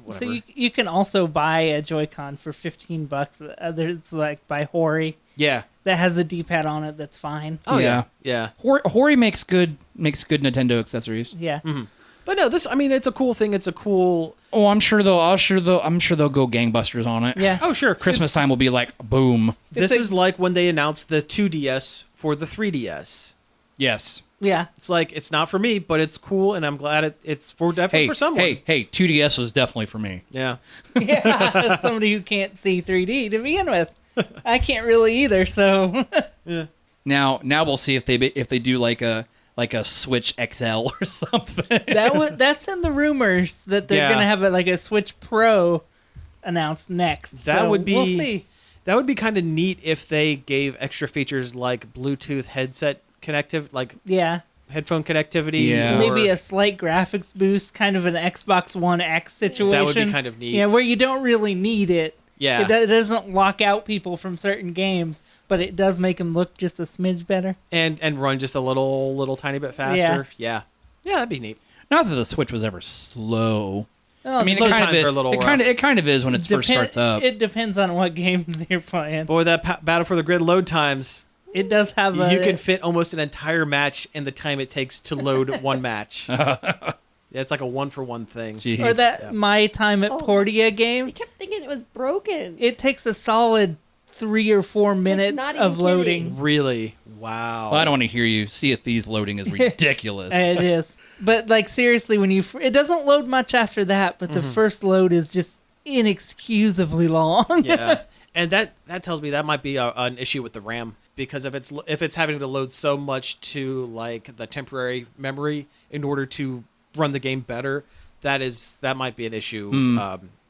whatever. So you can also buy a Joy-Con for $15. It's like by Hori yeah. that has a D-pad on it that's fine. Oh Yeah. yeah. Hori makes good Nintendo accessories. Yeah. But no, I mean, it's a cool thing. It's a cool. Oh, I'm sure they'll go gangbusters on it. Yeah. Oh sure, Christmas time will be like boom. This It's a- is like when they announced the 2DS for the 3DS. Yes. Yeah. It's like it's not for me, but it's cool, and I'm glad it's definitely Hey, for someone. hey, 2DS was definitely for me. Yeah. Yeah. Somebody who can't see 3D to begin with. I can't really either, so Yeah. Now we'll see if they do like a Switch XL or something. that's in the rumors that they're Yeah. gonna have a Switch Pro announced next. That So would be we'll see. That would be kind of neat if they gave extra features like Bluetooth headset Yeah. headphone connectivity. Yeah. Maybe or- a slight graphics boost, kind of an Xbox One X situation. That would be kind of neat. Yeah, where you don't really need it. Yeah. It doesn't lock out people from certain games, but it does make them look just a smidge better. and run just a little tiny bit faster. Yeah. Yeah, that'd be neat. Not that the Switch was ever slow. Oh, I mean, load times are a little rough. it kind of is when it first starts up. It depends on what games you're playing. Boy, that Battle for the Grid load times. It does have You can fit almost an entire match in the time it takes to load one match. Yeah, it's like a 1-for-1 thing. Jeez. or that Yeah. My Time at Oh. Portia I game. kept thinking it was broken. It takes a solid 3 or 4 minutes not of even loading. kidding. Really? Wow. Well, I don't want to hear you. Sea of Thieves loading is ridiculous. It is. But seriously, when it doesn't load much after that, but the first load is just inexcusably long. Yeah, and that tells me that might be an issue with the RAM, because if it's having to load so much to like the temporary memory in order to run the game better, that might be an issue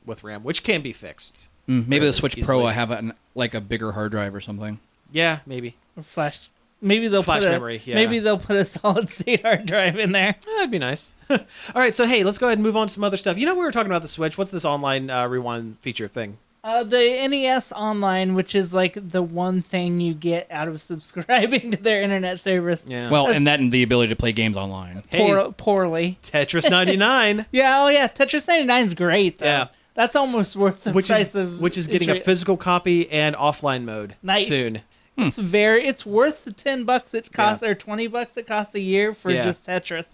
with RAM, which can be fixed. Maybe Really the Switch easily. Pro I have a bigger hard drive or something. Yeah, maybe. Or flash. Maybe they'll Flash put memory, yeah. Maybe they'll put a solid state hard drive in there. That'd be nice. All right, so hey, let's go ahead and move on to some other stuff. You know, we were talking about the Switch. What's this online rewind feature thing? The NES Online, which is like the one thing you get out of subscribing to their internet service. Yeah. Well, and the ability to play games online. Hey. Poorly. Tetris 99, Yeah, Tetris 99 is great, though. Yeah. That's almost worth the which price of... is getting a physical copy and offline mode Nice. soon. It's worth the $10 it costs, or $20 it costs a year for Yeah. just Tetris.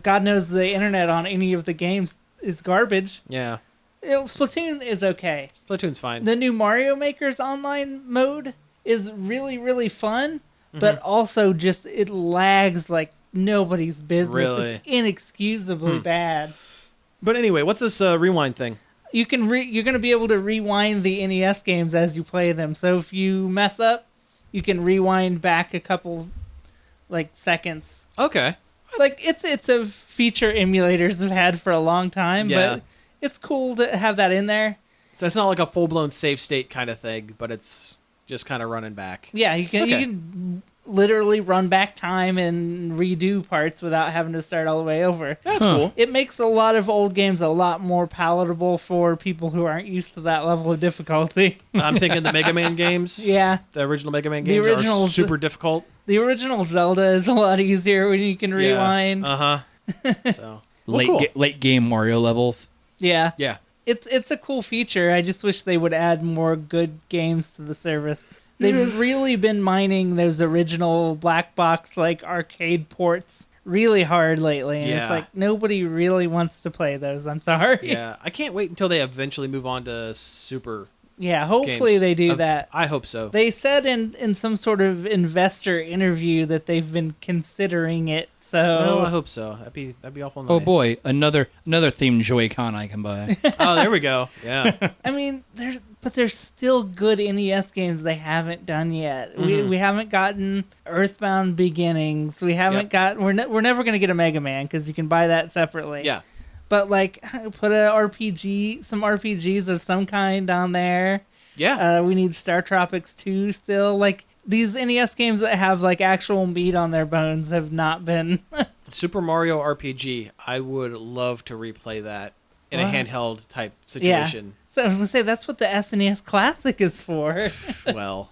God knows the internet on any of the games is garbage. Yeah, Splatoon is okay. Splatoon's fine. The new Mario Maker's online mode is really, really fun, Mm-hmm. but also just it lags like nobody's business. Really? It's inexcusably bad. But anyway, what's this rewind thing? You can you're going to be able to rewind the NES games as you play them. So if you mess up, you can rewind back a couple seconds. Okay. It's a feature emulators have had for a long time, Yeah. but it's cool to have that in there. So it's not like a full-blown save state kind of thing, but it's just kind of running back. Yeah, you Okay. can literally run back time and redo parts without having to start all the way over. That's cool. It makes a lot of old games a lot more palatable for people who aren't used to that level of difficulty. I'm thinking the Mega Man games. Yeah. The original Mega Man The games are originals- super difficult. The original Zelda is a lot easier when you can rewind. Yeah. So cool. Late game Mario levels. Yeah. Yeah. It's a cool feature. I just wish they would add more good games to the service. They've really been mining those original black box like arcade ports really hard lately, and Yeah. it's like nobody really wants to play those. I'm sorry. Yeah. I can't wait until they eventually move on to Super Yeah, hopefully games. they do that. I hope so. They said in some sort of investor interview that they've been considering it. So Well, I hope so. That'd be awful nice. Oh boy, another themed Joy-Con I can buy. Oh, there we go. Yeah. I mean, there's still good NES games they haven't done yet. We haven't gotten Earthbound Beginnings. We haven't got. We're never gonna get a Mega Man because you can buy that separately. Yeah. But like, put a RPG, some RPGs of some kind on there. Yeah. We need Star Tropics 2 still. Like these NES games that have like actual meat on their bones have not been. Super Mario RPG. I would love to replay that in a Wow. handheld type situation. So I was gonna say that's what the SNES Classic is for. Well.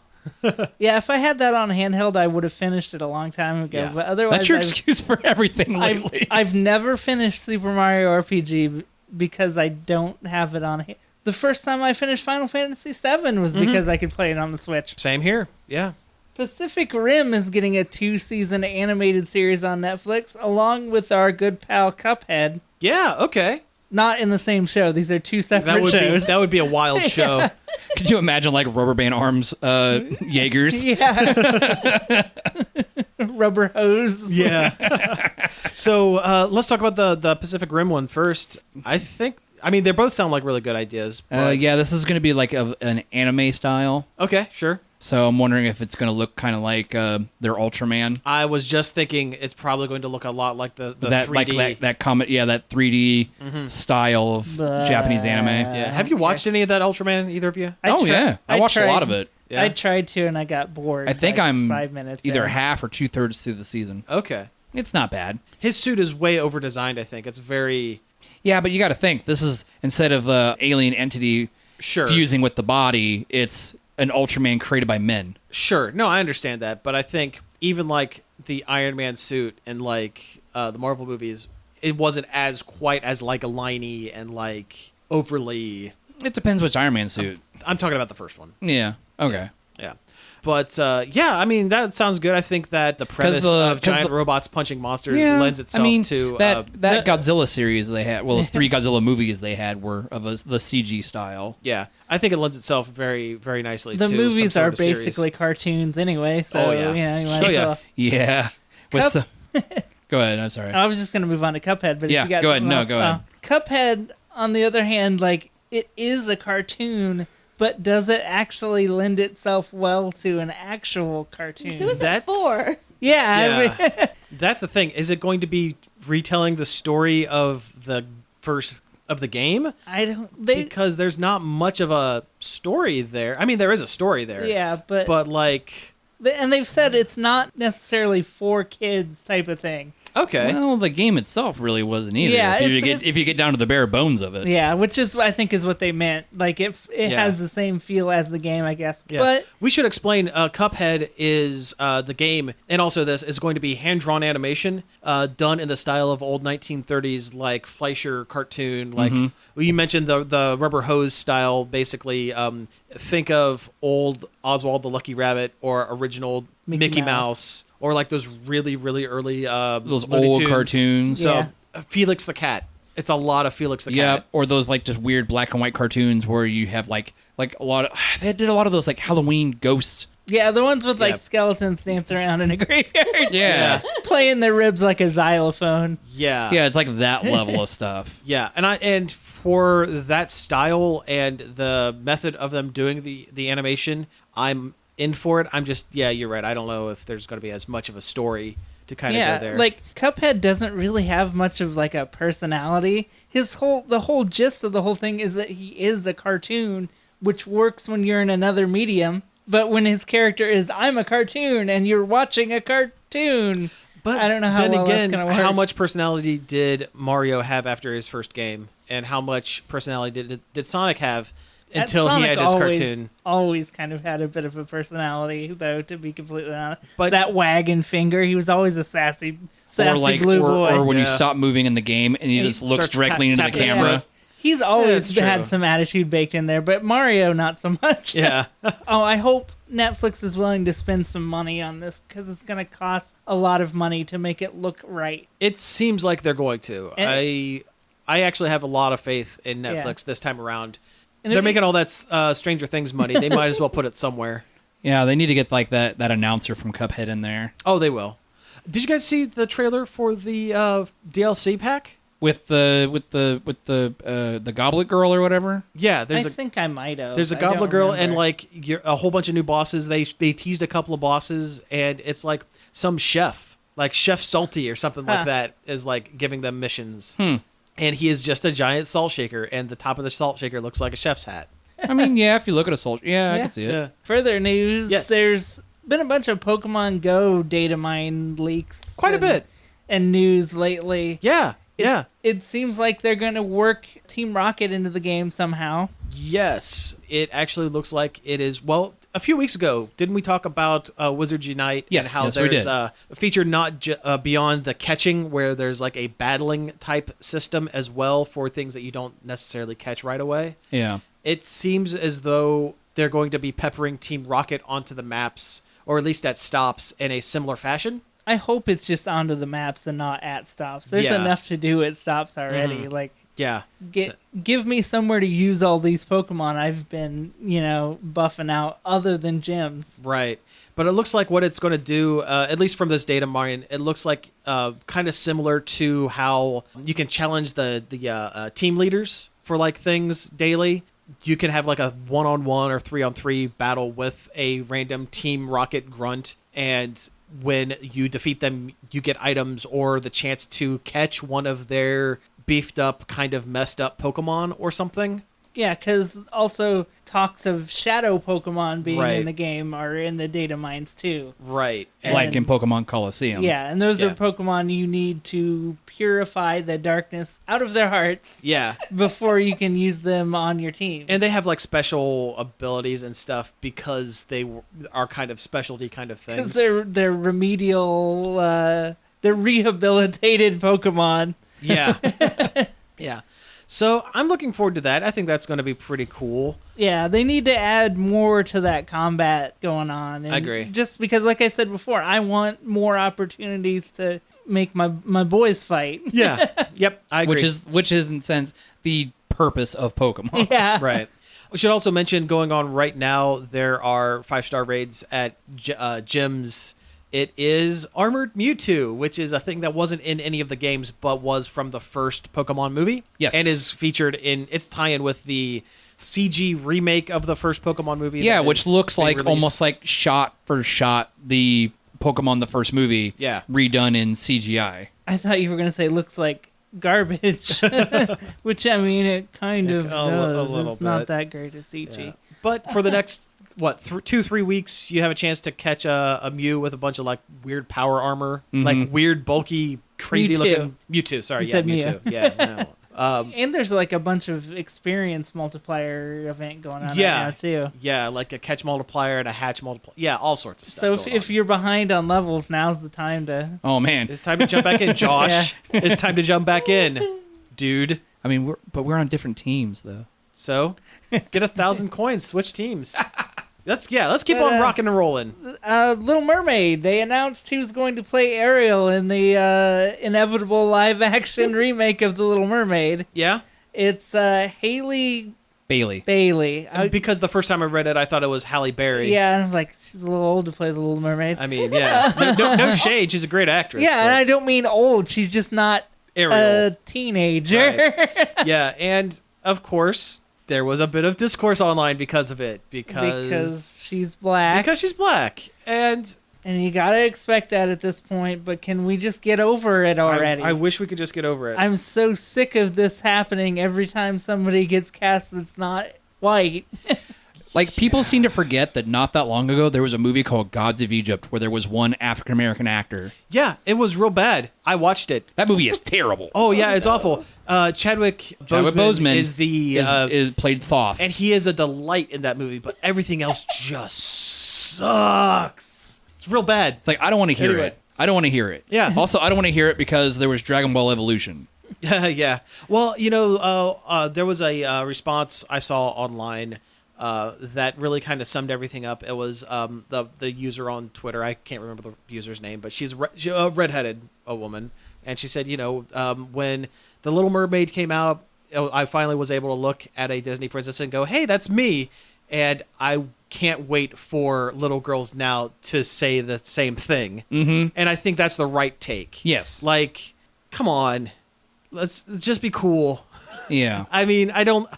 Yeah, if I had that on handheld, I would have finished it a long time ago. Yeah. But otherwise, That's your excuse for everything lately. I've never finished Super Mario RPG because I don't have it on. The first time I finished Final Fantasy VII was because I could play it on the Switch. Same here. Yeah. Pacific Rim is getting a 2-season animated series on Netflix, along with our good pal Cuphead. Yeah. Okay. Not in the same show. These are two separate shows. That would be a wild show. Could you imagine like rubber band arms Jaegers? Yeah. Rubber hose. Yeah. So let's talk about the Pacific Rim one first. I mean, they both sound like really good ideas. But... Yeah, this is going to be like an anime style. Okay, sure. So I'm wondering if it's going to look kind of like their Ultraman. I was just thinking it's probably going to look a lot like the that 3D. like that comet, yeah, that 3D style of Japanese anime. Yeah. Have you watched any of that Ultraman, either of you? I watched a lot of it. Yeah. I tried to, and I got bored. I think like I'm 5 minutes either in. half or 2/3 through the season. Okay. It's not bad. His suit is way over designed, I think. It's very Yeah, but you got to think this is instead of alien entity fusing with the body, it's an Ultraman created by men. Sure. No, I understand that, but I think even like the Iron Man suit and like the Marvel movies, it wasn't quite as like a liney and like overly. It depends which Iron Man suit. I'm talking about the first one. Yeah. Okay. Yeah. But yeah, I mean that sounds good. I think that the premise of giant robots punching monsters lends itself to that Godzilla series they had. Well, those 3 Godzilla movies they had were of the CG style. Yeah, I think it lends itself very, very nicely. The to movies some are sort of series. basically cartoons anyway. So yeah. you might Oh, as yeah. well. Yeah. Go ahead. I'm sorry. I was just going to move on to Cuphead, but Yeah, if you got go ahead. something No, else- go ahead. Cuphead, on the other hand, like it is a cartoon, but does it actually lend itself well to an actual cartoon? Who is That's- it for? Yeah. I mean, That's the thing. Is it going to be retelling the story of the first of the game? I don't. They. Because there's not much of a story there. I mean, there is a story there. Yeah, but like, and they've said it's not necessarily for kids type of thing. okay. Well, the game itself really wasn't either. Yeah, if you get down to the bare bones of it. Yeah, which is I think is what they meant. Like it Yeah. has the same feel as the game, I guess. Yeah. But we should explain. Cuphead is the game, and also this is going to be hand-drawn animation, done in the style of old 1930s, like Fleischer cartoon. Like you mentioned, the rubber hose style. Basically, think of old Oswald the Lucky Rabbit or original Mickey Mouse. Or like those really, really early Those Looney old Tunes. cartoons. So Yeah. Felix the Cat. It's a lot of Felix the Yeah, Cat. or those like just weird black and white cartoons where you have like a lot of they did a lot of those like Halloween ghosts. yeah, the ones with like Yeah. skeletons dancing around in a graveyard. Yeah. Playing their ribs like a xylophone. Yeah. Yeah, it's like that level of stuff. Yeah, and for that style and the method of them doing the animation, I'm in for it. I'm just you're right. I don't know if there's going to be as much of a story to kind of go there. Like Cuphead doesn't really have much of like a personality. The whole gist of the whole thing is that he is a cartoon, which works when you're in another medium. But when his character is, I'm a cartoon and you're watching a cartoon. But I don't know how then well again, that's gonna work. how much personality did Mario have after his first game, and how much personality did Sonic have until he had his cartoon? Always kind of had a bit of a personality, though, to be completely honest. But that wagging finger, he was always a sassy blue boy. or when you Yeah. stop moving in the game and he And he just looks starts directly into the tapping his camera. foot. He's always it's true. had some attitude baked in there, but Mario not so much. Yeah. Oh, I hope Netflix is willing to spend some money on this because it's going to cost a lot of money to make it look right. It seems like they're going to. And- I actually have a lot of faith in Netflix Yeah. this time around. And They're if making all that Stranger Things money. They might as well put it somewhere. Yeah, they need to get like that announcer from Cuphead in there Oh, they will. Did you guys see the trailer for the DLC pack? with the Goblet Girl or whatever. Yeah, I think I might have. there's a I don't Goblet Girl and remember. like a whole bunch of new bosses. They teased a couple of bosses, and it's like some chef, like Chef Salty or something Huh. like that, is like giving them missions. Hmm. And he is just a giant salt shaker, and the top of the salt shaker looks like a chef's hat. I mean, yeah, if you look at a soldier, I Yeah. can see it. Yeah, Further news, Yes. there's been a bunch of Pokemon Go data mine leaks. quite a and- bit. And news lately. Yeah, It- yeah. It seems like they're going to work Team Rocket into the game somehow. Yes, it actually looks like it is. Well, a few weeks ago, didn't we talk about Wizards Unite Yes, and how yes, we there's did. a feature not beyond the catching, where there's like a battling type system as well for things that you don't necessarily catch right away. Yeah. It seems as though they're going to be peppering Team Rocket onto the maps, or at least at stops, in a similar fashion. I hope it's just onto the maps and not at stops. There's Yeah. enough to do at stops already. Mhm. Like, Yeah. give me somewhere to use all these Pokemon I've been, buffing out other than gyms. Right. But it looks like what it's going to do, at least from this data mine, it looks like kind of similar to how you can challenge the team leaders for like things daily. You can have like a 1-on-1 or 3-on-3 battle with a random Team Rocket grunt, and when you defeat them, you get items or the chance to catch one of their beefed up, kind of messed up Pokemon or something. Yeah, because also talks of shadow Pokemon being Right. in the game are in the data mines too. Right. Like in Pokemon Coliseum. Yeah, and those Yeah. are Pokemon you need to purify the darkness out of their hearts Yeah. before you can use them on your team. And they have like special abilities and stuff because they are kind of specialty kind of Because things. they're remedial, they're rehabilitated Pokemon. Yeah. Yeah. So I'm looking forward to that. I think that's going to be pretty cool. Yeah, they need to add more to that combat going on. And I agree. Just because, like I said before, I want more opportunities to make my boys fight. Yeah. Yep. I agree. Which is in a sense the purpose of Pokemon. Yeah. Right. We should also mention going on right now, there are 5-star raids at gyms. It is Armored Mewtwo, which is a thing that wasn't in any of the games, but was from the first Pokemon movie. Yes. And is featured in its tie-in with the CG remake of the first Pokemon movie. Yeah, that which is looks being like released. almost like shot for shot the Pokemon the first movie. Yeah. Redone in CGI. I thought you were going to say looks like garbage, which, I mean, it kind of a does. little It's not bit. that great a CG. Yeah. But for the next, 2-3 weeks, you have a chance to catch a Mew with a bunch of like weird power armor, like weird, bulky, crazy looking Mewtwo. Sorry, You yeah, said Mewtwo. Yeah, no. And there's like a bunch of experience multiplier event going on Yeah. right now, too. Yeah, like a catch multiplier and a hatch multiplier. Yeah, all sorts of stuff. So going if on. you're behind on levels, now's the time to... Oh man. It's time to jump back in, Josh. It's time to jump back in, dude. I mean, we're on different teams though. So get 1,000 coins, switch teams. Let's keep But, on rocking and rolling. Little Mermaid, they announced who's going to play Ariel in the inevitable live-action remake of The Little Mermaid. Yeah, It's Haley Bailey. Bailey. because the first time I read it, I thought it was Halle Berry. Yeah, and I'm like, she's a little old to play The Little Mermaid. I mean, yeah, no shade. She's a great actress. Yeah, and but I don't mean old. She's just not Ariel. a teenager. Right. Yeah, and of course there was a bit of discourse online because of it, because she's black. because she's black, and And you gotta expect that at this point, but can we just get over it already? I wish we could just get over it. I'm so sick of this happening every time somebody gets cast that's not white. Like, people seem to forget that not that long ago, there was a movie called Gods of Egypt where there was one African-American actor. Yeah, it was real bad. I watched it. That movie is terrible. Oh, yeah, it's awful. Chadwick Boseman is the... is played Thoth. and he is a delight in that movie, but everything else just sucks. It's real bad. It's like, I don't want to hear Anyway. it. I don't want to hear it. Yeah. Also, I don't want to hear it because there was Dragon Ball Evolution. Yeah. Well, there was a response I saw online that really kind of summed everything up. It was the user on Twitter. I can't remember the user's name, but she's a redheaded woman, and she said, when The Little Mermaid came out, I finally was able to look at a Disney princess and go, "Hey, that's me," and I can't wait for little girls now to say the same thing. Mm-hmm. And I think that's the right take. Yes. Like, come on. Let's just be cool. Yeah. I mean, I don't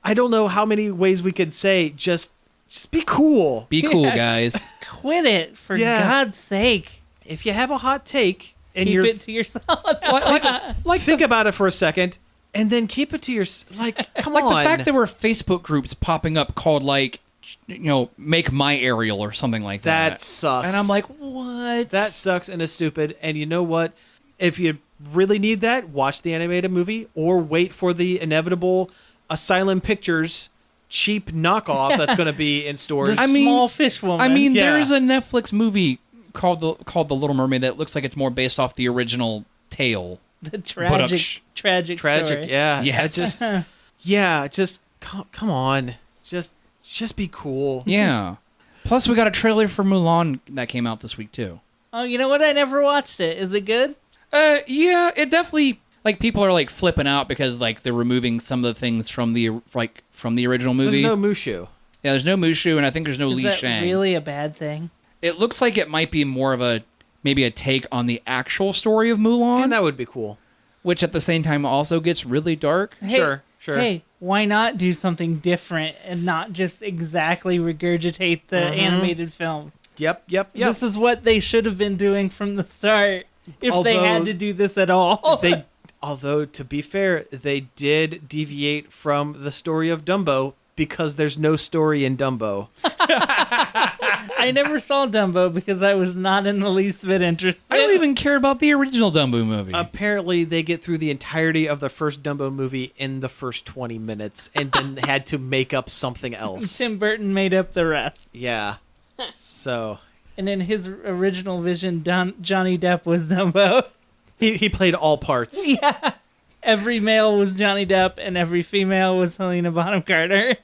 know how many ways we could say just be cool. Be cool, guys. Quit it, for Yeah. God's sake. If you have a hot take and Keep you're it to yourself. Like think about it for a second and then keep it to yourself. Like, come Like on. the fact there were Facebook groups popping up called, like, make my Ariel or something like that. That sucks. And I'm like, what? that sucks and is stupid. And you know what? If you really need that, watch the animated movie or wait for the inevitable Asylum Pictures cheap knockoff that's going to be in stores. The small fish woman. I mean, Yeah. there's a Netflix movie called the Little Mermaid that looks like it's more based off the original tale. the tragic story. Yeah. Yes. Just come on. Just be cool. Yeah. Plus, we got a trailer for Mulan that came out this week too. Oh, you know what? I never watched it. Is it good? Yeah, it definitely, like, people are like flipping out because, like, they're removing some of the things from the original movie. There's no Mushu. Yeah, there's no Mushu, and I think there's no Is Li that Shang. really a bad thing? It looks like it might be more of maybe a take on the actual story of Mulan, And that would be cool. which at the same time also gets really dark. Sure. Hey, why not do something different and not just exactly regurgitate the animated film? Yep. This is what they should have been doing from the start if they Although had to do this at all. Although, to be fair, they did deviate from the story of Dumbo because there's no story in Dumbo. I never saw Dumbo because I was not in the least bit interested. I don't even care about the original Dumbo movie. Apparently, they get through the entirety of the first Dumbo movie in the first 20 minutes and then had to make up something else. Tim Burton made up the rest. Yeah. So, And in his original vision, Johnny Depp was Dumbo. he played all parts. Yeah. Every male was Johnny Depp and every female was Helena Bonham Carter.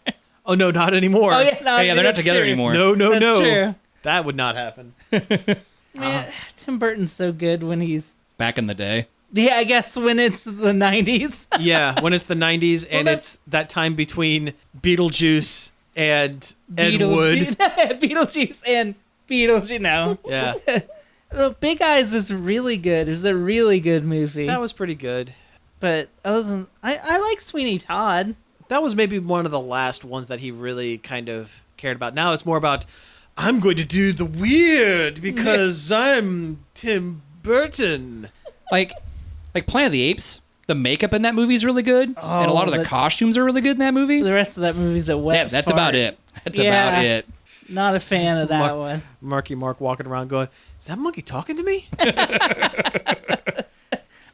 Oh, no, not anymore. Oh, yeah, no, Hey, yeah, they're not that's together true. anymore. No. That's true. That would not happen. Man, Tim Burton's so good when he's... Back in the day. Yeah, I guess when it's the 90s. Yeah, when it's the 90s and that's- it's that time between Beetlejuice and Ed Wood. Beetlejuice and Beetlejuice, no. Yeah, Big Eyes was really good. It was a really good movie. that was pretty good. But other than... I like Sweeney Todd. That was maybe one of the last ones that he really kind of cared about. Now it's more about, I'm going to do the weird because I'm Tim Burton. Like Planet of the Apes, the makeup in that movie is really good, and a lot of the but- costumes are really good in that movie. The rest of that movie's a wet Yeah, that's fart. about it. That's Yeah. about it. Not a fan of that one. Marky Mark walking around going, is that monkey talking to me?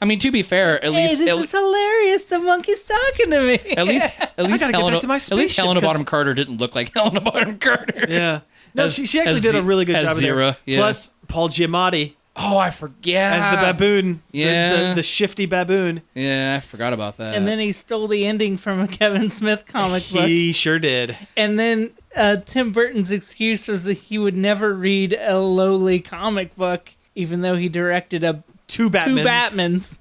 I mean, to be fair, at least Hey, this is hilarious. The monkey's talking to me. at least gotta get back to my at least spaceship, Helena 'cause- Bonham Carter didn't look like Helena Bonham Carter. Yeah. No, As- she actually as did a Ze- really good as job in there. Zira, yeah. Plus, Paul Giamatti Oh, I forget. as the baboon. Yeah. The shifty baboon. Yeah, I forgot about that. And then he stole the ending from a Kevin Smith comic book. He sure did. And then Tim Burton's excuse was that he would never read a lowly comic book, even though he directed Two two Batmans.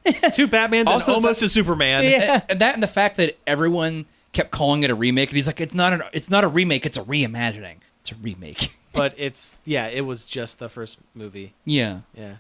Batmans. Two Batmans Also, and almost a Superman. Yeah. and that and the fact that everyone kept calling it a remake, and he's like, it's not a remake, it's a reimagining. It's a remake. But it was just the first movie. Yeah. Yeah.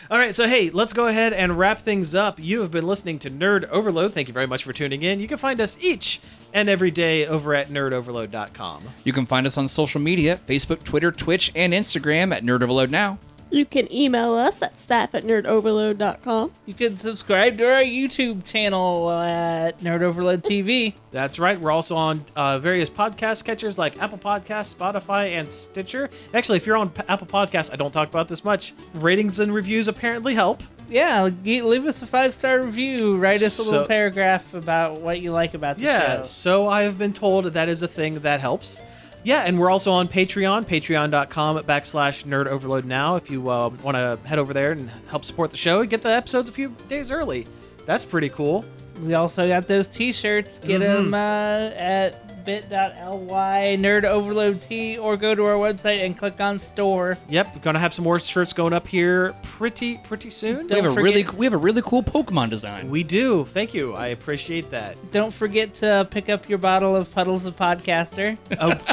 All right, so hey, let's go ahead and wrap things up. You have been listening to Nerd Overload. Thank you very much for tuning in. You can find us each and every day over at nerdoverload.com. You can find us on social media, Facebook, Twitter, Twitch, and Instagram at Nerd Overload Now. You can email us at staff@nerdoverload.com. You can subscribe to our YouTube channel at Nerd Overload TV. That's right. We're also on various podcast catchers like Apple Podcasts, Spotify, and Stitcher. Actually, if you're on Apple Podcasts, I don't talk about this much. Ratings and reviews apparently help. Yeah, leave us a 5-star review. Write us a little So- paragraph about what you like about the Yeah, show. so I have been told that is a thing that helps. Yeah, and we're also on Patreon, patreon.com/Nerd Overload now. If you want to head over there and help support the show and get the episodes a few days early. That's pretty cool. We also got those t-shirts. Get them at bit.ly Nerd Overload T, or go to our website and click on store. Yep, we're going to have some more shirts going up here pretty soon. We have Don't a really forget- cool Pokemon design. We do. Thank you. I appreciate that. Don't forget to pick up your bottle of Puddles of Podcaster.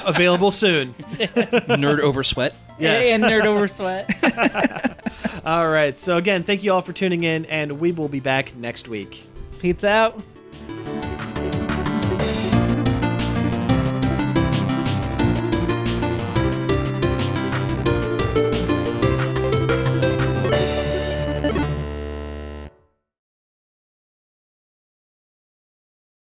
Available soon. Nerd over sweat. Yes. And Nerd Over Sweat. All right. So again, thank you all for tuning in, and we will be back next week. Pizza out.